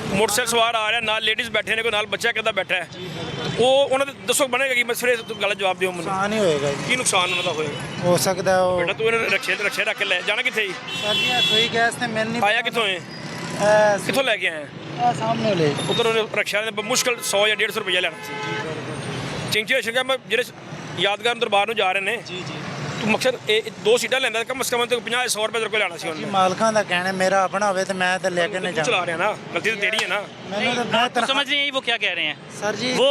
ਮੋਟਰਸਾਈਕਲ ਸਵਾਰ ਆ ਰਿਹਾ, ਨਾਲ ਲੇਡੀਜ਼ ਬੈਠੇ ਨੇ, ਕੋਈ ਨਾਲ ਬੱਚਾ ਕਿੱਦਾਂ ਬੈਠਾ ਹੈ, ਉਹ ਉਹਨਾਂ ਦੇ ਦੱਸੋ ਬਣੇਗਾ ਕੀ? ਮੈਂ ਫਿਰ ਇਹ ਗੱਲ ਜਵਾਬ ਦਿਓ ਮੈਨੂੰ, नुकसान ही होएगा जी। ਕੀ ਨੁਕਸਾਨ ਉਹਨਾਂ ਦਾ ਹੋਏਗਾ? हो सकता है वो ਬੇਟਾ ਤੂੰ ਇਹਨੂੰ ਰਕਸ਼ੇ ਰੱਖ ਕੇ ਲੈ ਜਾਣਾ ਕਿੱਥੇ? सर जी सुई गैस ने मैंने ਆਇਆ ਕਿੱਥੋਂ ਹੈ? ਕਿੱਥੋਂ ਲੈ ਕੇ ਆਇਆ? सामने ले ਉਧਰ ਰਕਸ਼ਾ ਨੇ ਮੁਸ਼ਕਲ 100 ਜਾਂ 150 ਰੁਪਇਆ ਲੈਣਾ ਸੀ। ਚਿੰਚੀ ਸ਼ਿਕਾ ਮੈਂ ਜਿਹੜੇ ਯਾਦਗਾਰ ਦਰਬਾਰ ਨੂੰ ਜਾ ਰਹੇ ਨੇ, जी जी ਤੂੰ ਮਕਸਦ ਇਹ 2 ਸੀਟਾਂ ਲੈਂਦਾ ਕਮ ਸੇ ਕਮ ਤੇ 50-100 ਰੁਪਏ ਤੇਰੇ ਕੋਲ ਲੈਣਾ ਸੀ जी ਉਹਨੇ। मालकां दा कहना है, मेरा अपना होवे तो मैं तो लेके नहीं ਤੂੰ जा। ਚਲਾ ਰਿਹਾ ਨਾ, ਗਲਤੀ ਤਾਂ ਤੇਰੀ ਹੈ ਨਾ। मैंने तो आप बेहतर समझ नहीं वो क्या कह रहे हैं? सर जी वो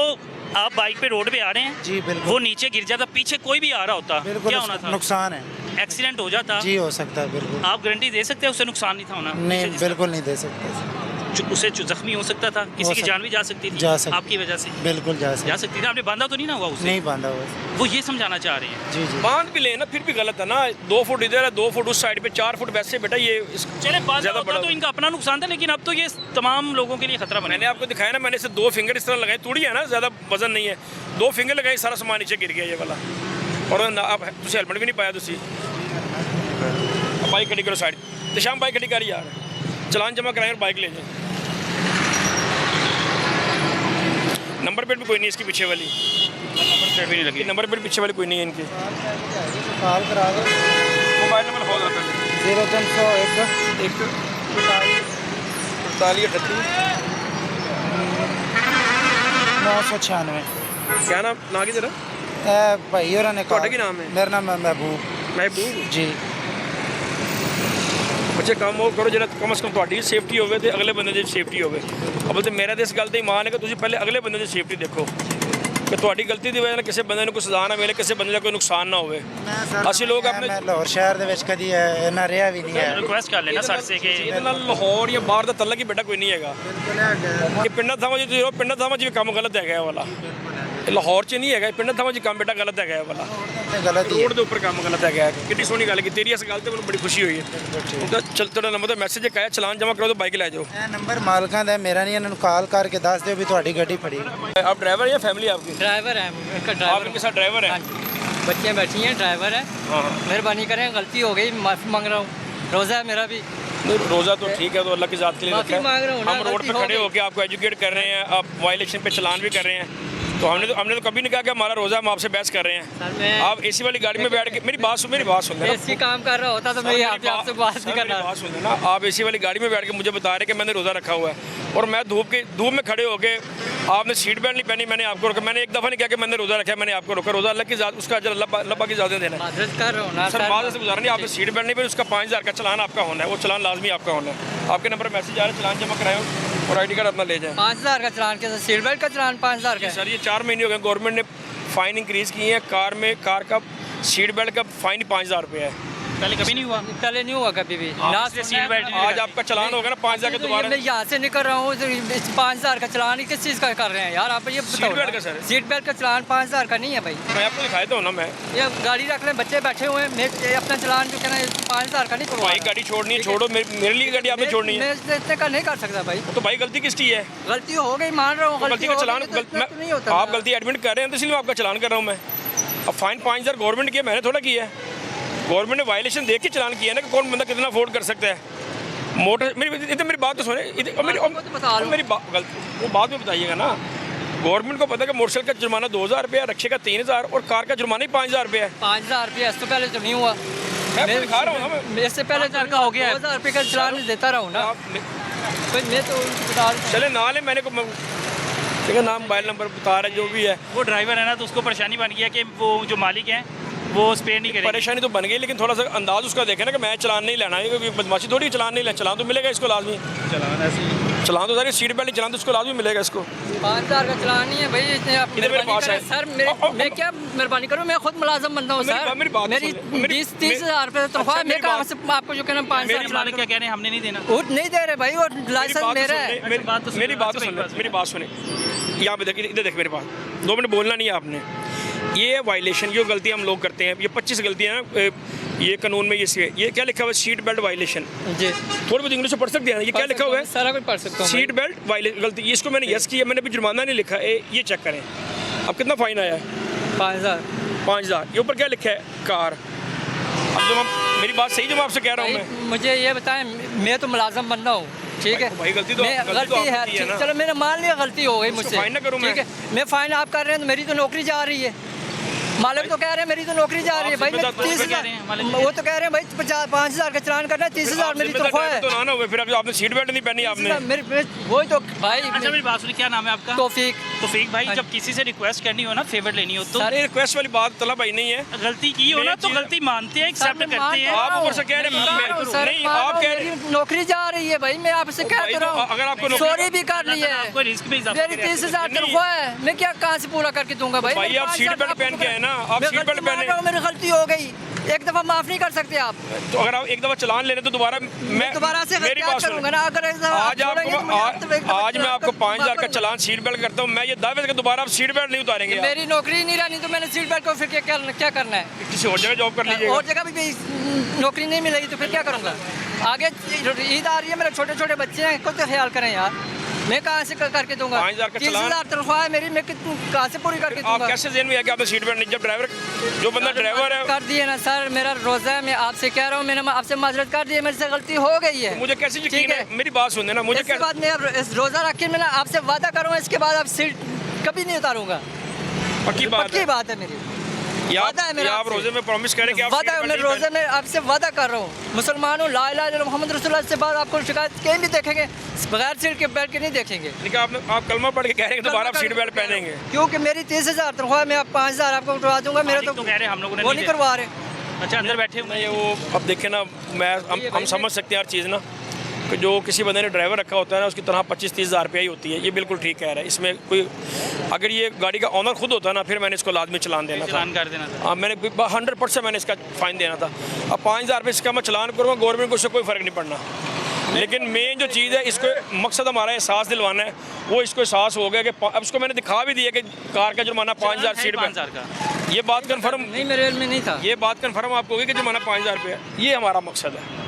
आप बाइक पे रोड पे आ रहे हैं, जी बिल्कुल वो नीचे गिर जाता, पीछे कोई भी आ रहा होता, बिल्कुल क्या होना था? नुकसान है एक्सीडेंट हो जाता। जी हो सकता है बिल्कुल। आप गारंटी दे सकते हैं उससे नुकसान नहीं था होना? नहीं बिल्कुल नहीं दे सकते। उससे जख्मी हो सकता था, किसी की जान भी जा सकती थी जा सकती। आपकी वजह से। बिल्कुल जा सकते। जा सकती थी, आपने बांधा तो नहीं ना हुआ उसे? नहीं बांधा हुआ। वो ये समझाना चाह रहे हैं। जी जी। बांध भी लेना फिर भी गलत है ना, 2 फुट इधर है 2 फुट उस साइड पे, 4 फुट वैसे बेटा ये चले बांधा ज़्यादा होता बड़ा तो इनका अपना नुकसान था, लेकिन अब तो ये तमाम लोगों के लिए खतरा बना। मैंने आपको दिखाया ना, मैंने इसे 2 फिंगर इस तरह लगाए, तूड़ी है ना, ज़्यादा वजन नहीं है, 2 फिंगर लगाए, सारा सामान नीचे गिर गया ये वाला। और ना आप तुझे हेलमेट भी नहीं पाया तुसी। अब बाइक खड़ी करो साइड, तो शाम बाइक खड़ी करी यार, चलान जमा कराएं और बाइक ले जाएं। नंबर प्लेट भी कोई नहीं इसकी पीछे वाली, नंबर प्लेट भी नहीं लगी। नंबर प्लेट पीछे वाली कोई नहीं है इनकी। कॉल करा दो। मोबाइल नंबर खोल रखा है 0301 48 996। क्या नाम ना की तेरा? भाई और ने ਤੁਹਾਡਾ ਕੀ ਨਾਮ ਹੈ? मेरा नाम है महबूब महबूब जी। ਬੱਚੇ ਕੰਮ ਉਹ ਕਰੋ ਜਿਹੜਾ ਕਮ ਸੇ ਕਮ ਤੁਹਾਡੀ ਸੇਫਟੀ ਹੋਵੇ ਤੇ ਅਗਲੇ ਬੰਦੇ ਦੀ ਸੇਫਟੀ ਹੋਵੇ। ਅਬਲ ਤੇ ਮੇਰਾ ਤੇ ਇਸ ਗੱਲ ਤੇ ਇਮਾਨ ਹੈ ਕਿ ਤੁਸੀਂ ਪਹਿਲੇ ਅਗਲੇ ਬੰਦੇ ਦੀ ਸੇਫਟੀ ਦੇਖੋ ਕਿ ਤੁਹਾਡੀ ਗਲਤੀ ਦੀ ਵਜ੍ਹਾ ਨਾਲ ਕਿਸੇ ਬੰਦੇ ਨੂੰ ਕੋਈ ਸਜ਼ਾ ਨਾ ਮਿਲੇ, ਕਿਸੇ ਬੰਦੇ ਦਾ ਕੋਈ ਨੁਕਸਾਨ ਨਾ ਹੋਵੇ। ਅਸੀਂ ਲੋਕ ਆਪਣੇ ਮੈਂ ਲਾਹੌਰ ਸ਼ਹਿਰ ਦੇ ਵਿੱਚ ਕਦੀ ਇੰਨਾ ਰਿਹਾ ਵੀ ਨਹੀਂ ਹੈ। ਰਿਕੁਐਸਟ ਕਰ ਲੈਣਾ ਸਰ ਸੇ ਕਿ ਇਹਦੇ ਨਾਲ ਲਾਹੌਰ ਜਾਂ ਬਾਹਰ ਦਾ ਤਲਕ ਹੀ ਬੇਟਾ ਕੋਈ ਨਹੀਂ ਹੈਗਾ। ਕਿ ਪਿੰਡਾਂ ਥਾਵਾਂ 'ਚ ਤੁਸੀਂ ਪਿੰਡਾਂ ਥਾਵਾਂ 'ਚ ਵੀ ਕੰਮ ਗਲਤ ਹੈਗਾ ਇਹ ਵਾਲਾ। ਇਹ ਲਾਹੌਰ 'ਚ ਨਹੀਂ ਹੈਗਾ, ਪਿੰਡਾਂ ਥਾਵਾਂ 'ਚ ਕੰਮ ਬੇਟਾ ਗਲਤ ਹੈਗਾ ਇਹ ਵਾਲਾ। ਗਲਤ ਹੀ ਰੋਡ ਦੇ ਉੱਪਰ ਕੰਮ ਗਲਤ ਹੈਗਾ। ਕਿੰਨੀ ਸੋਹਣੀ ਗੱਲ ਕੀਤੀ ਤੇਰੀ, ਇਸ ਗੱਲ ਤੇ ਮੈਨੂੰ ਬੜੀ ਖੁਸ਼ੀ ਹੋਈ ਹੈ। ਉਹਦਾ ਚਲ ਤੁਹਾਡਾ ਨੰਬਰ ਤੇ ਮੈਸੇਜ ਆਇਆ, ਚਲਾਨ ਜਮ੍ਹਾਂ ਕਰੋ ਤੇ ਬਾਈਕ ਲੈ ਜਾਓ। ਇਹ ਨੰਬਰ ਮਾਲਕਾਂ ਦਾ ਮੇਰਾ ਨਹੀਂ, ਇਹਨਾਂ ਨੂੰ ਕਾਲ ਕਰਕੇ ਦੱਸ ਦਿਓ ਵੀ ਤੁਹਾਡੀ ਗੱਡੀ ਫੜੀ। आप ड्राइवर या फैमिली आपकी? ड्राइवर है इनका आप ड्राइवर। इनके साथ ड्राइवर हाँ है? जी, बच्चे बैठी हैं, ड्राइवर है। हाँ हाँ। मेहरबानी करें, गलती हो गई, माफ़ी मांग रहा हूँ। रोज़ा है मेरा भी। रोज़ा तो ठीक है, तो अल्लाह की ज़ात के लिए माफ़ी रखा है। मांग रहा हूँ ना, हम रोड गलती पे हो खड़े गई। होकर आपको एजुकेट कर रहे हैं, आप वायलेशन पे चलान भी कर रहे हैं। तो हमने तो कभी नहीं कहा कि हमारा रोज़ा हम आपसे बहस कर रहे सर, हैं। मैं- आप एसी वाली गाड़ी में बैठ के मेरी बात सुन लेना। ऐसी काम कर रहा होता तो मैं यहाँ पे आपसे बात नहीं कर रहा। बात सुन लेना, आप एसी वाली गाड़ी में बैठ के मुझे बता रहे कि मैंने रोज़ा रखा हुआ है और मैं धूप में खड़े होके आपने सीट बेल्ट नहीं पहनी, मैंने आपको रोका। मैंने एक दफ़ा नहीं कहा कि मैंने रोज़ा रखा है, मैंने आपको रोका। रोज़ा अल्लाह की ज़ात, उसका अजर अल्लाह की ज़ात देना है। माजरत कर रहा हूँ ना सर बात से गुजारा नहीं, आपने सीट बेल्ट नहीं पहनी, उसका 5000 का चलान आपका होना है, वो चलान लाजमी आपका होना है। आपके नंबर पर मैसेज आ रहा है, चलान जमा कराएं और ID कार्ड अपना ले जाएं। 5000 का चलान के साथ सीट बेल्ट का चलान 5000 का है। सर ये 4 महीने हो गए, गवर्नमेंट ने फ़ाइन इंक्रीज़ की है। कार का सीट बेल्ट का फ़ाइन 5000 रुपये है। पहले कभी नहीं हुआ। पहले नहीं हुआ कभी भी ना। सीट बेल्ट आज आपका चलान होगा ना 5000 के दोबारा। मैं यहाँ से निकल रहा हूँ, 5000 का चलान ही किस चीज़ का कर रहे हैं यार आप? ये सीट बेल्ट का सर? सीट बेल्ट का चलान 5000 का नहीं है भाई। मैं आपको दिखाया तो हूँ ना, मैं ये गाड़ी रख लें, बच्चे बैठे हुए हैं, मैं अपना चलान जो कहना है 5000 का नहीं करवा भाई गाड़ी छोड़नी है छोड़ो, मेरे लिए गाड़ी आपने छोड़नी है मैं इतने का नहीं कर सकता भाई। तो भाई गलती किसकी है? गलती हो गई, मान रहा हूँ, गलती का हो चलान गई तो इतना तो नहीं होता। आप गलती एडमिट कर रहे हैं तो इसलिए मैं आपका चलान कर रहा हूँ मैं। अब फाइन 5000 गवर्नमेंट की है, मैंने थोड़ा किया है। गवर्नमेंट ने वायलेशन देख के चलान किया है ना कि कौन बंदा कितना अफोर्ड कर सकता है। मोटर मेरी बात तो सुने, मेरी वो बात में बताइएगा ना। गवर्नमेंट को पता है कि मोटरसाइकिल का जुर्माना 2000 रुपये है, रक्षे का 3000 और कार का जुर्माना ही 5000 रुपये है। 5000 रुपये इससे पहले तो नहीं हुआ। मैं आपको दिखा रहा हूँ ना, मेरे से पहले का हो गया है। 2000 रुपये का चलान देता रहा हूँ ना। मैं तो उनको बता दूँ। चले ना ले, मैंने को ठीक है नाम मोबाइल नंबर बता रहा है जो भी है। वो ड्राइवर है ना, तो उसको परेशानी बन गया कि वो जो मालिक हैं वो स्पेयर नहीं करेंगे। परेशानी तो बन गई, लेकिन थोड़ा सा अंदाज उसका देखे ना कि मैं चलान नहीं लेना है, क्योंकि बदमाशी थोड़ी चलान नहीं लेना। चलान तो मिलेगा इसको लाजमी, चलान तो सारी सीट बेल्ट चलान तो उसको लाजमी मिलेगा इसको। 5000 का चलान नहीं है भाई, इतने आप इधर मेरे पास है। सर मैं क्या मेहरबानी करूँ, मैं खुद मुलाजम बंदा हूँ सर। मेरी बात मेरी सुन ले। 20-30 हज़ार रुपये तनख्वाह है। मैं कहाँ से आपको जो कहना 5000 मालिक क्या कह रहे हैं, हमने नहीं देना। वो नहीं दे रहे भाई, वो लाइसेंस मेरा है। मेरी बात तो सुन, मेरी बात सुने। यहाँ पे देखिए, इधर देख मेरे पास 2 मिनट बोलना नहीं है आपने। ये वायलेशन जो गलती हम लोग करते हैं, ये 25 गलतियाँ हैं ये कानून में। ये क्या लिखा हुआ है? Seat belt violation. जी थोड़ी बहुत इंग्लिश में पढ़ सकते हैं, ये क्या लिखा हुआ है? सारा कुछ पढ़ सकता हूँ। सीट बेल्ट वायलेशन गलती, इसको मैंने यस किया, मैंने अभी जुर्माना नहीं लिखा है, ये चेक करें। अब कितना फ़ाइन आया है? 5000। ये ऊपर क्या लिखा है? कार। अब जो मेरी बात सही जो मैं आपसे कह रहा हूँ मैं, मुझे ये बताएं, मैं तो मुलाजम बंदा हूँ, ठीक है भाई गलती तो गलती आपकी है, है ना। चलो मैंने मान लिया गलती हो गई मुझसे, फाइन ना करूं मैं। ठीक है। मैं फाइन आप कर रहे हैं तो मेरी तो नौकरी जा रही है। मालिक तो कह रहे हैं मेरी तो नौकरी जा रही है भाई। मैं 30,000 वो तो कह रहे हैं भाई 5000 का चलान करना है, 30,000 मेरी तनख्वाह है। तो ना हो, फिर आपने सीट बेल्ट नहीं पहनी आपने। वही तो भाई। अच्छा मेरी बात सुनिए, क्या नाम है आपका? तौफीक भाई, जब किसी से रिक्वेस्ट करनी हो ना, फेवर लेनी हो तो सारे रिक्वेस्ट वाली बात तला भाई नहीं है। गलती की हो ना तो गलती मानते हैं, एक्सेप्ट करते हैं। आप ऊपर से कह रहे हैं नहीं, आप कह रहे हैं नौकरी जा रही है भाई, मैं आपसे कह रहा हूँ। अगर आपको सॉरी भी कर ली है, आपको रिस्क में इजाफा मेरी 30,000 तनख्वाह है, मैं क्या कहाँ से पूरा करके दूंगा भाई? भाई आप सीट बेल्ट पहन के आए ना, आप मैं सीट बेल्ट गलती मान पहने। रहा हूं, मेरी गलती हो गई, एक दफा माफ नहीं कर सकते आप। तो अगर आप एक दफा चलान ले रहे तो दोबारा मैं दोबारा से मेरी क्या बात करूंगा ना, अगर ऐसा आज आप छोड़ेंगे तो मुझे आप तो एक दफा आज मैं आपको 5,000 का वापस- चलान सीट बेल्ट करता हूँ, मैं ये दावे से कि दोबारा आप सीट बेल्ट नहीं उतारेंगे। आप मेरी नौकरी नहीं रहनी तो मैंने सीट बेल्ट को फिर क्या करना है? किसी और जगह जॉब कर लीजिएगा। और जगह भी नौकरी नहीं मिलेगी तो फिर क्या करूंगा? आगे ईद आ रही है, मेरे छोटे छोटे बच्चे हैं, खुद का ख्याल करें यार। मैं कहाँ से करके दूंगा? 5,000 का चलान। 30,000 तनख्वाह है मेरी, मैं कहाँ से पूरी करके आप दूंगा? कैसे जेन में है कि आपने सीट बेल्ट नहीं, जब ड्राइवर जो बंदा ड्राइवर है कर दिए ना सर, मेरा रोजा है, मैं आपसे कह रहा हूँ, मैंने आपसे माजरत कर दी है, मेरे से गलती हो गई है। मुझे कैसे ठीक यकीन है? मेरी बात सुनने ना, मुझे इसके बाद मैं अब इस रोजा रख के मैं आपसे वादा करूँगा, इसके बाद आप सीट कभी नहीं उतारूंगा। पक्की बात पक्की है। बात है मेरी, या वादा है मेरा आप आपसे। रोजे में प्रॉमिस करें कि आप वादा सीट है, बेल्ट मैं नहीं रोजे में आपसे वादा कर रहा हूँ, मुसलमान हूँ, ला इलाहा इल्लल्लाह मोहम्मद रसूलुल्लाह से बाद आपको शिकायत कहीं भी देखेंगे बगैर सीट के बेल्ट के नहीं देखेंगे। लेकिन आप कलमा पढ़ के कह रहे हैं कि दोबारा आप सीट बेल्ट पहनेंगे। क्योंकि मेरी 30,000 तनख्वाह, मैं आप 5,000 आपको उठवा दूंगा, मेरा मालिक तो कह रहे हैं हम लोगों ने वो नहीं नहीं दिया। करवा रहे। अच्छा अंदर बैठे हुए नहीं वो अब देखें ना, हम समझ सकते हैं हर चीज़ ना, कि जो किसी बंदे ने ड्राइवर रखा होता है ना, उसकी तनख्वाह 25-30 हज़ार रुपया ही होती है। ये बिल्कुल ठीक कह रहा है। इसमें कोई अगर ये गाड़ी का ऑनर खुद होता ना, फिर मैंने इसको लाजमी चलान देना था। चलान कर देना था। हाँ, मैंने 100% मैंने इसका फ़ाइन देना था। अब 5,000 रुपये इसका मैं चलान करूँगा, गवर्नमेंट को उससे कोई फ़र्क नहीं पड़ना। लेकिन मेन जो चीज़ है, इसको मकसद हमारा एहसास दिलवाना है, वो इसको एहसास हो गया कि अब इसको मैंने दिखा भी दिया कि कार का जुर्माना 5,000 सीट पे। 5,000 का। ये बात कन्फर्म, नहीं मेरे में नहीं था। ये बात कन्फर्म आपको होगी कि जुर्माना 5,000 रुपये है। ये हमारा मकसद है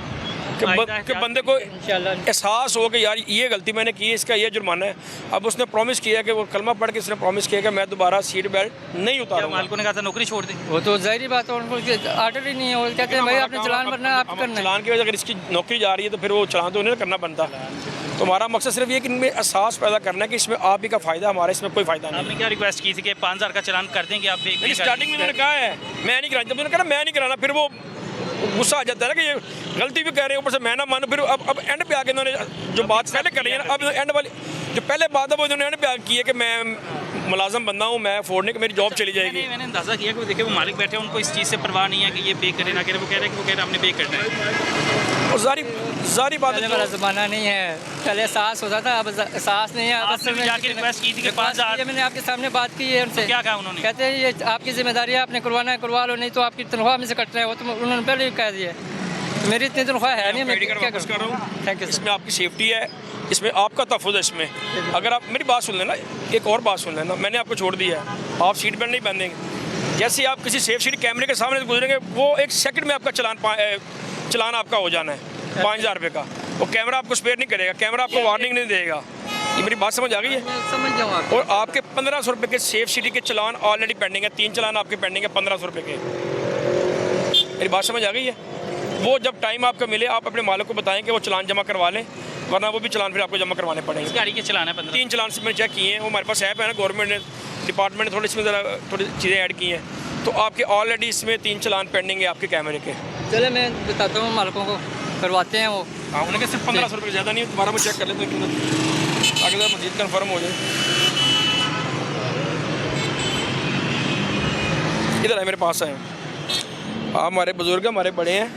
कि बंदे को एहसास हो कि यार ये गलती मैंने की है, इसका ये जुर्माना है। अब उसने प्रॉमिस किया कि वो कलमा पढ़ के इसने प्रॉमिस किया कि मैं दोबारा सीट बेल्ट नहीं क्या उतारूंगा। मालिकों ने कहा था नौकरी छोड़ दी? वो तो जाहिर बात है, उनको आर्डर ही नहीं है, वो कहते हैं भाई आपने चलान भरना है, आप करना है। चलान की वजह अगर इसकी नौकरी जा रही है तो फिर वो चलान तो उन्हें करना बनता। तो हमारा मकसद सिर्फ ये कि इनमें एहसास पैदा करना है कि इसमें आप ही का फ़ायदा, हमारा इसमें कोई फ़ायदा नहीं। आपने क्या रिक्वेस्ट की थी कि 5,000 का चलान कर देंगे आप? लेकिन स्टार्टिंग में उन्होंने कहा है मैं नहीं कराना, जब उन्होंने कहा मैं नहीं कराना, फिर वो गुस्सा आ जाता है ना कि ये गलती भी कह रहे हैं, ऊपर से मैं ना मानूं। फिर अब एंड पे आके इन्होंने जो बात पहले कर रही है ना, अब एंड वाली जो पहले बात है वो इन्होंने एंड पे आके की है कि मैं मुलाजम बंदा हूँ, मैं अफोर्ड नहीं, कि मेरी जॉब चली जाएगी। मैंने अंदाज़ा किया कि वो देखे वो मालिक बैठे हैं, उनको इस चीज़ से परवाह नहीं है कि ये पे करे ना करे। वो कह रहे हैं कि वो कह रहे हैं हमने पे करना है। और जारी बात पहले वाला ज़माना नहीं है, पहले एहसास होता था, अब एहसास नहीं है। आपने भी जाके रिक्वेस्ट की थी कि 5,000 मैंने आपके सामने बात की है उनसे। क्या कहा उन्होंने? कहते हैं ये आपकी जिम्मेदारी है, आपने करवाना है करवा लो, नहीं तो आपकी तनख्वाह में से कटना है। वो तो उन्होंने पहले ही कह दिया। मेरी इतनी तनख्वाह है नहीं, मैं क्या वापस कर रहा हूँ। Thank you. इसमें आपकी सेफ्टी है, इसमें आपका तहफ़्फ़ुज़ है। इसमें अगर आप मेरी बात सुन लेना, एक और बात सुन लेना, मैंने आपको छोड़ दिया है, आप सीट बेल्ट नहीं बांधेंगे। जैसे आप किसी सेफ सीट कैमरे के सामने से गुजरेंगे, वो एक सेकंड में आपका चलान आपका हो जाना है 5,000 रुपये का। वो कैमरा आपको स्पेयर नहीं करेगा, कैमरा आपको वार्निंग नहीं देगा। ये मेरी बात समझ आ गई है? समझ जाऊँ आप। और आपके 1,500 रुपये के सेफ सिटी के चलान ऑलरेडी पेंडिंग है। 3 चलान आपके पेंडिंग है 1,500 रुपये के। मेरी बात समझ आ गई है? वो जब टाइम आपका मिले आप अपने मालिक को बताएं कि वो चलान जमा करवा लें, वरना वो भी चलान फिर आपको जमा करवाने पड़ेंगे। गाड़ी के चलान है 15। 3 चलान से मैंने चेक किए हैं, वो हमारे पास ऐप है ना, गवर्नमेंट ने, डिपार्टमेंट ने थोड़ी इसमें ज़रा थोड़ी चीज़ें ऐड की हैं। तो आपके ऑलरेडी इसमें 3 चलान पेंडिंग है आपके कैमरे के। चले मैं बताता हूँ मालिकों को, करवाते हैं वो। हाँ, उन्होंने कहा सिर्फ 1,500 रुपये, ज़्यादा नहीं, दोबारा मैं चेक कर लेते हैं ताकि ज़रा मज़ीद कन्फर्म हो जाए। इधर है मेरे पास आए, आप हमारे बुज़ुर्ग, हमारे बड़े हैं।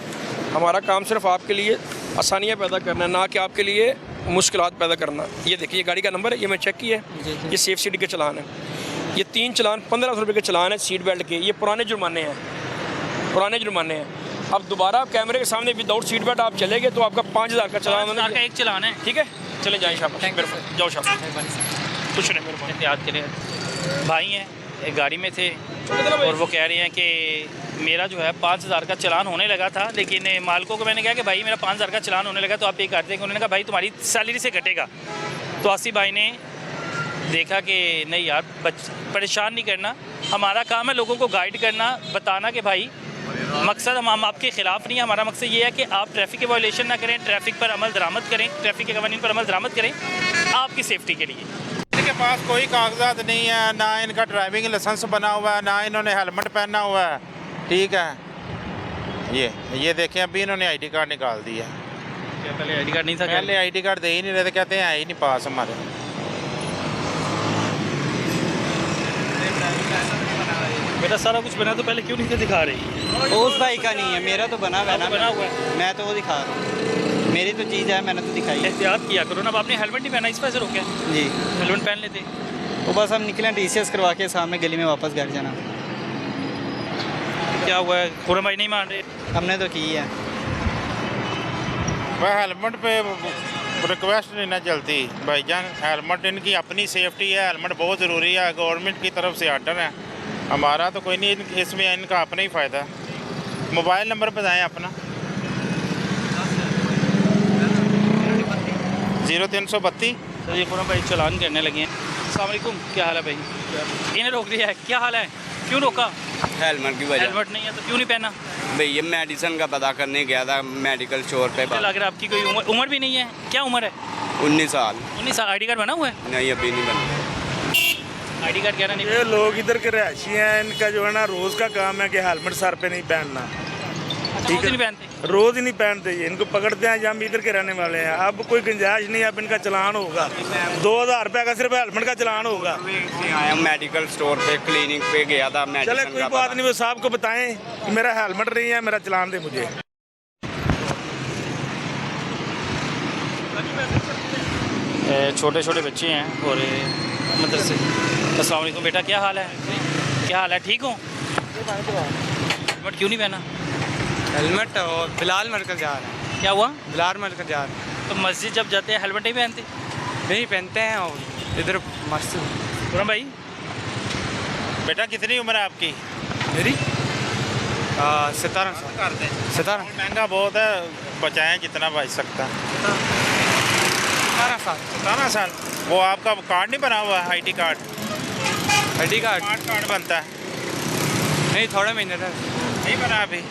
हमारा काम सिर्फ आपके लिए आसानियाँ पैदा करना है, ना कि आपके लिए मुश्किलात पैदा करना। ये देखिए ये गाड़ी का नंबर है, ये मैं चेक किया है, ये सेफ सिटी के चलान है। ये 3 चलान 1,500 रुपये के चलान है सीट बेल्ट के। ये पुराने जुर्माने हैं, पुराने जुर्माने हैं। अब दोबारा आप कैमरे के सामने विदाउट सीट बेल्ट आप चलेंगे तो आपका 5,000 का चलान होना का एक चलान है। ठीक है, चले जाए शाबाश, जाओ शाबाश, कुछ नहीं मेरे पास। याद करें भाई हैं, एक गाड़ी में थे और वो कह रहे हैं कि मेरा जो है 5,000 का चलान होने लगा था, लेकिन मालिकों को मैंने कहा कि भाई मेरा 5,000 का चलान होने लगा तो आप पे कर देंगे। उन्होंने कहा भाई तुम्हारी सैलरी से कटेगा। तो आसिफ भाई ने देखा कि नहीं यार परेशान नहीं करना, हमारा काम है लोगों को गाइड करना, बताना कि भाई मकसद हम आपके ख़िलाफ़ नहीं है। हमारा मकसद ये है कि आप ट्रैफिक के वायलेशन ना करें, ट्रैफिक पर अमल दरामद करें, ट्रैफिक के कवानीन पर अमल दरामद करें आपकी सेफ्टी के लिए। इनके पास कोई कागजात नहीं है, ना इनका ड्राइविंग लाइसेंस बना हुआ है, ना इन्होंने हेलमेट पहना हुआ है। ठीक है, ये देखें अभी इन्होंने आईडी कार्ड निकाल दिया। क्या पहले आईडी कार्ड नहीं था? पहले आईडी कार्ड दे ही नहीं रहे थे, कहते हैं है ही नहीं पास हमारे। मेरा सारा कुछ बना तो पहले क्यों नहीं दिखा रही? उस भाई का नहीं है, मेरा तो बना हुआ है ना, बना हुआ है, मैं तो वो दिखा रहा हूँ। मेरी तो चीज़ है, मैंने तो दिखाई है। एहतियात किया करो ना। अब आपने हेलमेट नहीं पहना, इस वजह से रोका? जी, हेलमेट पहन लेते। तो बस हम निकले TCS करवा के सामने गली में वापस घर जाना। क्या हुआ है? खुरम भाई नहीं मान रहे। हमने तो की है। वह हेलमेट पे रिक्वेस्ट नहीं ना चलती भाईजान, हेलमेट इनकी अपनी सेफ्टी है, हेलमेट बहुत ज़रूरी है, गवर्नमेंट की तरफ से ऑर्डर है, हमारा तो कोई नहीं, इसमें इनका अपना ही फ़ायदा। मोबाइल नंबर बताएं अपना। 0332। सर ये खुरम भाई चलान करने लगे हैं। अस्सलाम वालेकुम, क्या हाल है भाई? इन्हें रोक दिया है, क्या हाल है? क्यों रोका? हेलमेट की वजह हेलमेट नहीं है तो क्यों नहीं पहना? भैया मेडिसिन का पता करने गया था मेडिकल स्टोर पे। मुझे लग रहा है आपकी कोई उम्र भी नहीं है। क्या उम्र है? 19 साल। 19 साल। आई डी कार्ड बना हुआ है? नहीं अभी नहीं बना। आई डी कार्ड कह रहा नहीं। ये लोग इधर के रहायशी हैं, इनका जो है ना रोज़ का काम है कि हेलमेट सर पे नहीं पहनना। ठीक है, नहीं पहनते। रोज़ ही नहीं पहनते, ये इनको पकड़ते हैं, हम इधर के रहने वाले हैं। अब कोई गुंजाइश नहीं, अब इनका चलान होगा 2000 रुपये का, सिर्फ हेलमेट का चलान होगा। आया मेडिकल स्टोर पे, क्लिनिक पे गया था, चले मेडिसिन कोई का बात पता। नहीं, वो साहब को बताएं कि मेरा हेलमेट नहीं है, मेरा चलान दे मुझे। छोटे छोटे बच्चे हैं और मदरसे। अस्सलाम वालेकुम बेटा, क्या हाल है? क्या हाल है? ठीक हो? हेलमेट क्यों नहीं पहना? हेलमेट और बिलाल मरकज जा रहे हैं। क्या हुआ? बिलाल मरकज जा रहे हैं। तो मस्जिद जब जाते हैं हेलमेट नहीं पहनते? नहीं पहनते हैं, और इधर मस्जिद। खुरम भाई बेटा कितनी उम्र है आपकी? मेरी 17 साल। 17 महंगा बहुत है, बचाएं जितना बच सकता। 17 साल। 17 साल। वो आपका कार्ड नहीं बना हुआ, ID card? ID card card बनता है नहीं, थोड़े महीने रहे। नहीं बना अभी?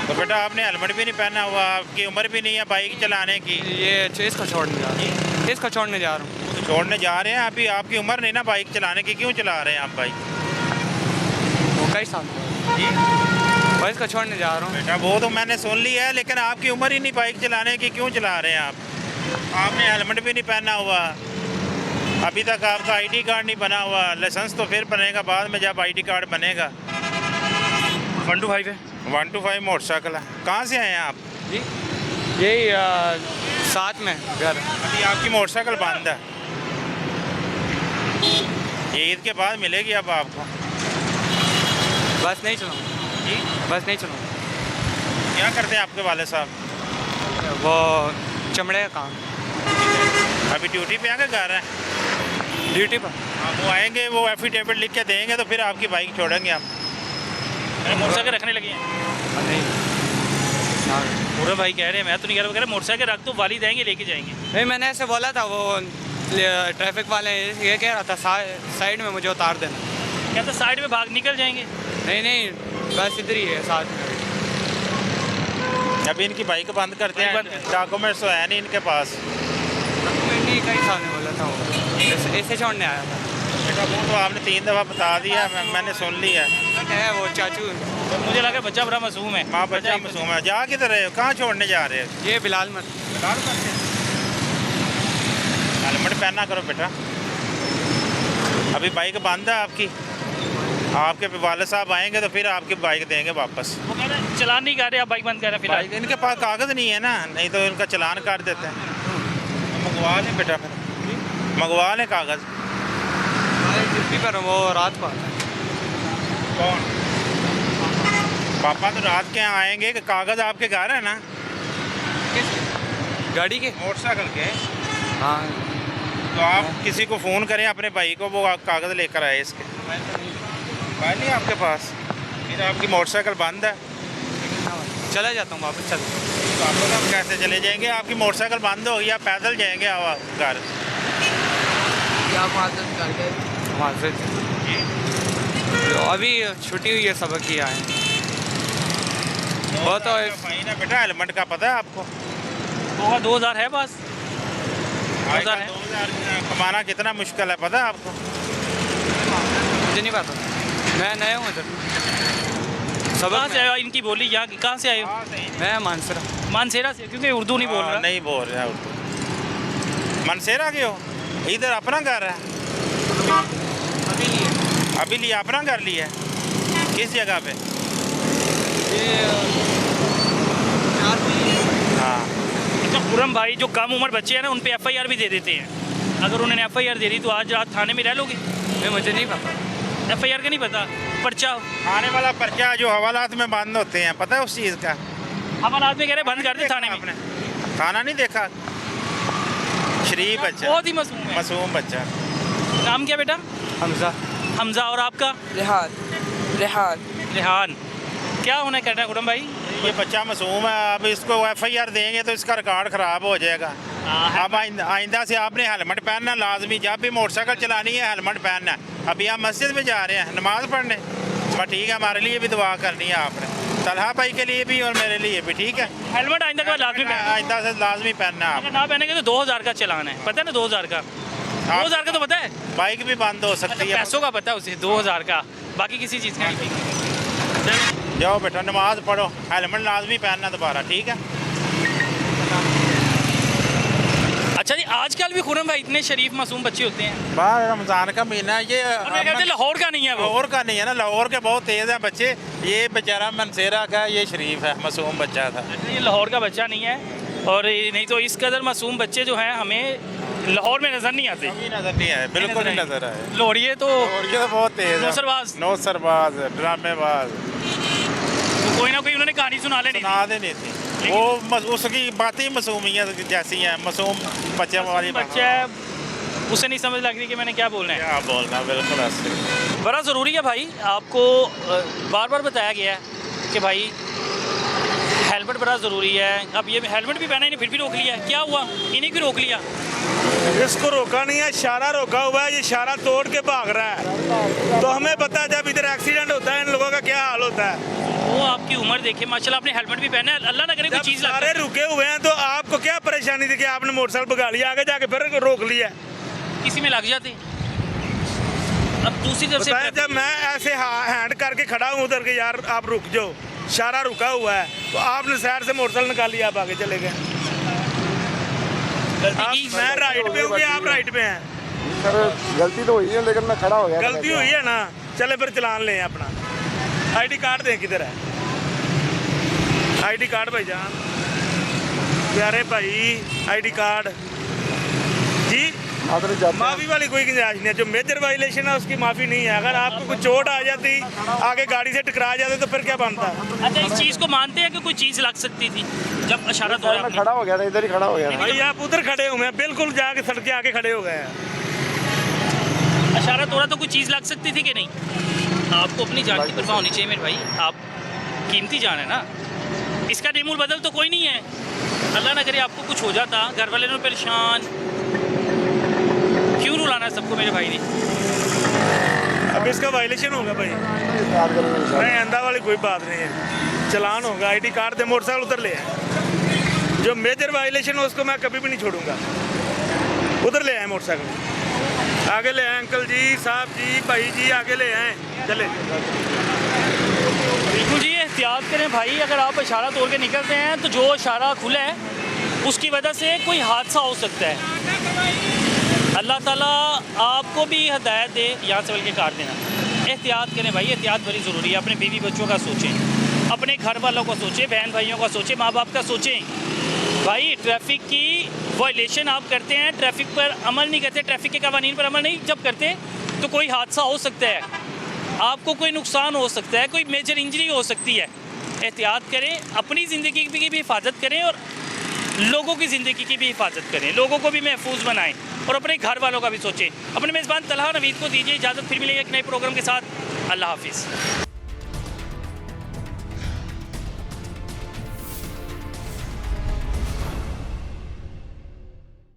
तो बेटा आपने हेलमेट भी नहीं पहना हुआ, आपकी उम्र भी नहीं है बाइक चलाने की। ये इसको छोड़ने जा रहा हूँ। इसको छोड़ने जा रहा हूँ। तो छोड़ने जा रहे हैं अभी, आपकी उम्र नहीं ना बाइक चलाने की, क्यों चला रहे हैं आप बाइक? वो कई साल बस इसको छोड़ने जा रहा हूँ। बेटा वो तो मैंने सुन लिया है, लेकिन आपकी उम्र ही नहीं बाइक चलाने की, क्यों चला रहे हैं आप? आपने हेलमेट भी नहीं पहना हुआ, अभी तक आपका आईडी कार्ड नहीं बना हुआ। लाइसेंस तो फिर बनेगा बाद में, जब आईडी कार्ड बनेगा। 125 है। 125 मोटरसाइकिल है। कहाँ से आए हैं आप? जी यही साथ में घर। अभी आपकी मोटरसाइकिल बंद है, ये ईद के बाद मिलेगी अब आपको। बस नहीं चलाऊँ जी बस नहीं चलाऊँ। क्या करते हैं आपके वाले साहब? वो चमड़े का काम। अभी ड्यूटी पे आके घर हैं? ड्यूटी पर। हाँ, वो आएंगे, वो एफिडेविट लिख के देंगे तो फिर आपकी बाइक छोड़ेंगे आप। मोटरसाइकिल रखने लगे हैं? नहीं पूरे भाई कह रहे हैं, मैं तो नहीं कह रहा, वो कह रहे मोटरसाइकिल रख दो, वाली देंगे लेके जाएंगे। नहीं, मैंने ऐसे बोला था, वो ट्रैफिक वाले ये कह रहा था साइड में मुझे उतार देना। क्या तो साइड में भाग निकल जाएंगे? नहीं बस इधर ही है साथ में। अभी इनकी बाइक बंद करते हैं, डॉक्यूमेंट्स तो है नहीं इनके पास। नहीं, कई साल में बोला था वो, ऐसे छोड़ने आया था। बेटा वो तो आपने 3 दफ़ा बता दिया, मैंने सुन लिया है वो चाचू। तो मुझे लगा बच्चा बड़ा मासूम है। हाँ बच्चा मासूम है। जा किधर रहे हो, कहाँ छोड़ने जा रहे हो? ये बिलाल मत। हेलमेट पहना करो बेटा। अभी बाइक बंद है आपकी, आपके वाले साहब आएंगे तो फिर आपकी बाइक देंगे वापस। वो कह रहे हैं चलान नहीं कर रहे, आप बाइक बंद कर रहे हैं फिलहाल। बाइक इनके पास कागज़ नहीं है ना, नहीं तो इनका चलान काट देते हैं। मंगवा लें बेटा, फिर मंगवा लें कागज़। ड्यूटी पर वो रात को आता है। कौन? पापा तो रात के यहाँ आएंगे कि कागज़ आपके घर है ना? गाड़ी के? मोटरसाइकिल के। हाँ। तो आप किसी को फ़ोन करें अपने भाई को, वो कागज़ लेकर आए इसके। मोबाइल नहीं आपके पास? फिर आपकी मोटरसाइकिल बंद है। चला जाता हूँ वापस। चल वापस हम कैसे चले जाएंगे? आपकी मोटरसाइकिल बंद होगी, आप पैदल जाएंगे घर? वहाँ से तो अभी छुट्टी हुई है, सबक किया है। वो तो फाइन है बेटा, हेलमेट का पता है आपको? 2000 है बस। 2000 कमाना कितना मुश्किल है पता है आपको? मुझे नहीं पता, मैं नया हूँ इधर। कहाँ से आए हो? इनकी बोली यहाँ की, कहाँ से आए हो? मैं मानसरा। मानसेरा से? क्योंकि उर्दू नहीं बोल रहा। नहीं बोल रहा उर्दू। मनसेरा के हो? इधर अपना घर है? अभी लिया अपना घर लिया? किस जगह पे? हाँ। तो खुरम भाई जो कम उम्र बच्चे हैं ना, उन पे FIR भी दे देते हैं। अगर उन्होंने FIR दे दी तो आज रात थाने में रह लोगे? मुझे नहीं पता। FIR का नहीं पता? पर्चा आने वाला पर्चा जो हवालात में बंद होते हैं, पता है उस चीज़ का? हमारा आदमी कह रहे बंद कर दे थाने में। आपने थाना नहीं देखा? शरीफ बच्चा, बहुत ही मासूम है। मासूम बच्चा। नाम क्या बेटा? हमजा। हमजा। और आपका? रेहान। रेहान। रेहान। क्या होना करना है खुरम भाई? ये बच्चा मासूम है, अब इसको FIR देंगे तो इसका रिकॉर्ड ख़राब हो जाएगा। अब आइंदा से आपने हेलमेट पहनना लाजमी, जब भी मोटरसाइकिल चलानी है हेलमेट पहनना। अभी आप मस्जिद में जा रहे हैं नमाज़ पढ़ने, बस ठीक है, हमारे लिए भी दुआ करनी है आपने, तलहा भाई के लिए भी और मेरे लिए भी, ठीक है? हेलमेट आइंदा के बाद लाजमी पहनना। आइंदा से लाजमी पहनना है। अगर ना पहनेंगे तो 2000 का चलान है, पता है ना? 2000 का। 2000 का तो पता है? बाइक भी बंद हो सकती है। पैसों का पता है उसे, 2000 का, बाकी किसी चीज़ का नहीं। जाओ बेटा नमाज पढ़ो, हेलमेट लाजमी पहनना दोबारा, ठीक है? अच्छा जी, आजकल भी खुरम भाई इतने शरीफ मासूम बच्चे होते हैं। बाहर रमज़ान का महीना है ये, और मैं कहते हैं लाहौर का नहीं है वो। लाहौर का नहीं है ना, लाहौर के बहुत तेज़ हैं बच्चे। ये बेचारा मनसेरा का, ये शरीफ है, मासूम बच्चा था। ये लाहौर का बच्चा नहीं है, और नहीं तो इस कदर मासूम बच्चे जो हैं हमें लाहौर में नज़र नहीं आते। कभी नज़र नहीं आए, बिल्कुल नहीं नज़र आए। लोहड़िए तो और ये तो बहुत तेज़ है, नौसरबाज। नौसरबाज, ड्रामेबाज, तो कोई ना कोई उन्होंने कहानी सुना लेनी थी। सुना देनी थी। वो उसकी बातें मासूमियत जैसी हैं, मासूम बच्चे वाली बच्चा है, उसे नहीं समझ लग रही कि मैंने क्या बोलना है। क्या बोलना, बिल्कुल ऐसे। बड़ा ज़रूरी है भाई, आपको बार बार बताया गया है कि भाई हेलमेट बड़ा ज़रूरी है। अब ये हेलमेट भी पहना, इन्हें फिर भी रोक लिया है। क्या हुआ? इन्हें क्यों रोक लिया? इसको रोका नहीं है, इशारा रोका हुआ है, ये इशारा तोड़ के भाग रहा है। तो हमें पता है जब इधर एक्सीडेंट होता है इन लोगों का क्या हाल होता है। वो आपकी उम्र देखे, माशाल्लाह आपने हेलमेट भी पहना है, अल्लाह ना करे कोई चीज़ लग सारे रुके हुए हैं तो आपको क्या परेशानी थी कि आपने मोटरसाइकिल भगा लिया, आगे जाके फिर रोक लिया? किसी में लग जाते। अब दूसरी तरफ से बताया, जब मैं ऐसे हैंड करके खड़ा हूँ उधर के, यार आप रुक जाओ, इशारा रुका हुआ है, तो आपने साइड से मोटरसाइकिल निकाली, आप आगे चले गए। मैं राइट पे हूँ, आप राइट पे हैं। सर गलती तो हुई है, लेकिन मैं खड़ा हो गया। गलती हुई है ना, चले फिर चलान लें अपना। ID कार्ड दें, किधर है ID कार्ड भाईजान? प्यारे भाई ID कार्ड जी। माफ़ी वाली कोई गुंजाइश नहीं है, जो मेजर वायलेशन है उसकी माफ़ी नहीं है। अगर आपको कुछ चोट आ जाती, आगे गाड़ी से टकरा जाते तो फिर क्या बनता? अच्छा, इस चीज़ को मानते हैं कि कोई चीज़ लग सकती थी जब इशारा तोड़ा? मैं खड़ा हो गया था, इधर ही खड़ा हो गया था। भाई आप उधर खड़े हुए हैं, बिल्कुल जाके सड़क के आगे खड़े हो गए हैं। इशारा तोड़ा तो कोई चीज़ लग सकती थी कि नहीं? आपको अपनी जान की परवाह होनी चाहिए मेरे भाई, आप कीमती जान है ना। इसका डेमूल बदल तो कोई नहीं है, अल्लाह ना करे आपको कुछ हो जाता, घर वाले ने परेशान, क्यों रुलाना है सबको मेरे भाई ने? अब इसका वायलेशन होगा भाई, नहीं अंधा वाली कोई बात नहीं है, चलान होगा। ID कार्ड दे, मोटरसाइकिल उधर ले आए। जो मेजर वायलेशन हो उसको मैं कभी भी नहीं छोड़ूंगा। उधर ले आए मोटरसाइकिल, आगे ले आए अंकल जी, साहब जी, भाई जी, आगे ले आए, चले। बिल्कुल जी, एहतियात करें भाई, अगर आप इशारा तोड़ के निकलते हैं तो जो इशारा खुला है उसकी वजह से कोई हादसा हो सकता है। अल्लाह ताला आपको भी हदायत दे, यहाँ से बल्कि काट देना। एहतियात करें भाई, एहतियात बड़ी ज़रूरी है। अपने बीवी बच्चों का सोचें, अपने घर वालों का सोचें, बहन भाइयों का सोचें, माँ बाप का सोचें। भाई ट्रैफिक की वायलेशन आप करते हैं, ट्रैफिक पर अमल नहीं करते, ट्रैफिक के कवानीन पर अमल नहीं जब करते तो कोई हादसा हो सकता है, आपको कोई नुकसान हो सकता है, कोई मेजर इंजरी हो सकती है। एहतियात करें, अपनी ज़िंदगी की भी हिफाजत करें और लोगों की ज़िंदगी की भी हिफाजत करें, लोगों को भी महफूज बनाएं और अपने घर वालों का भी सोचें। अपने मेज़बान तलहा नवीद को दीजिए इजाज़त, फिर मिलेंगे एक नए प्रोग्राम के साथ। अल्लाह हाफिज़।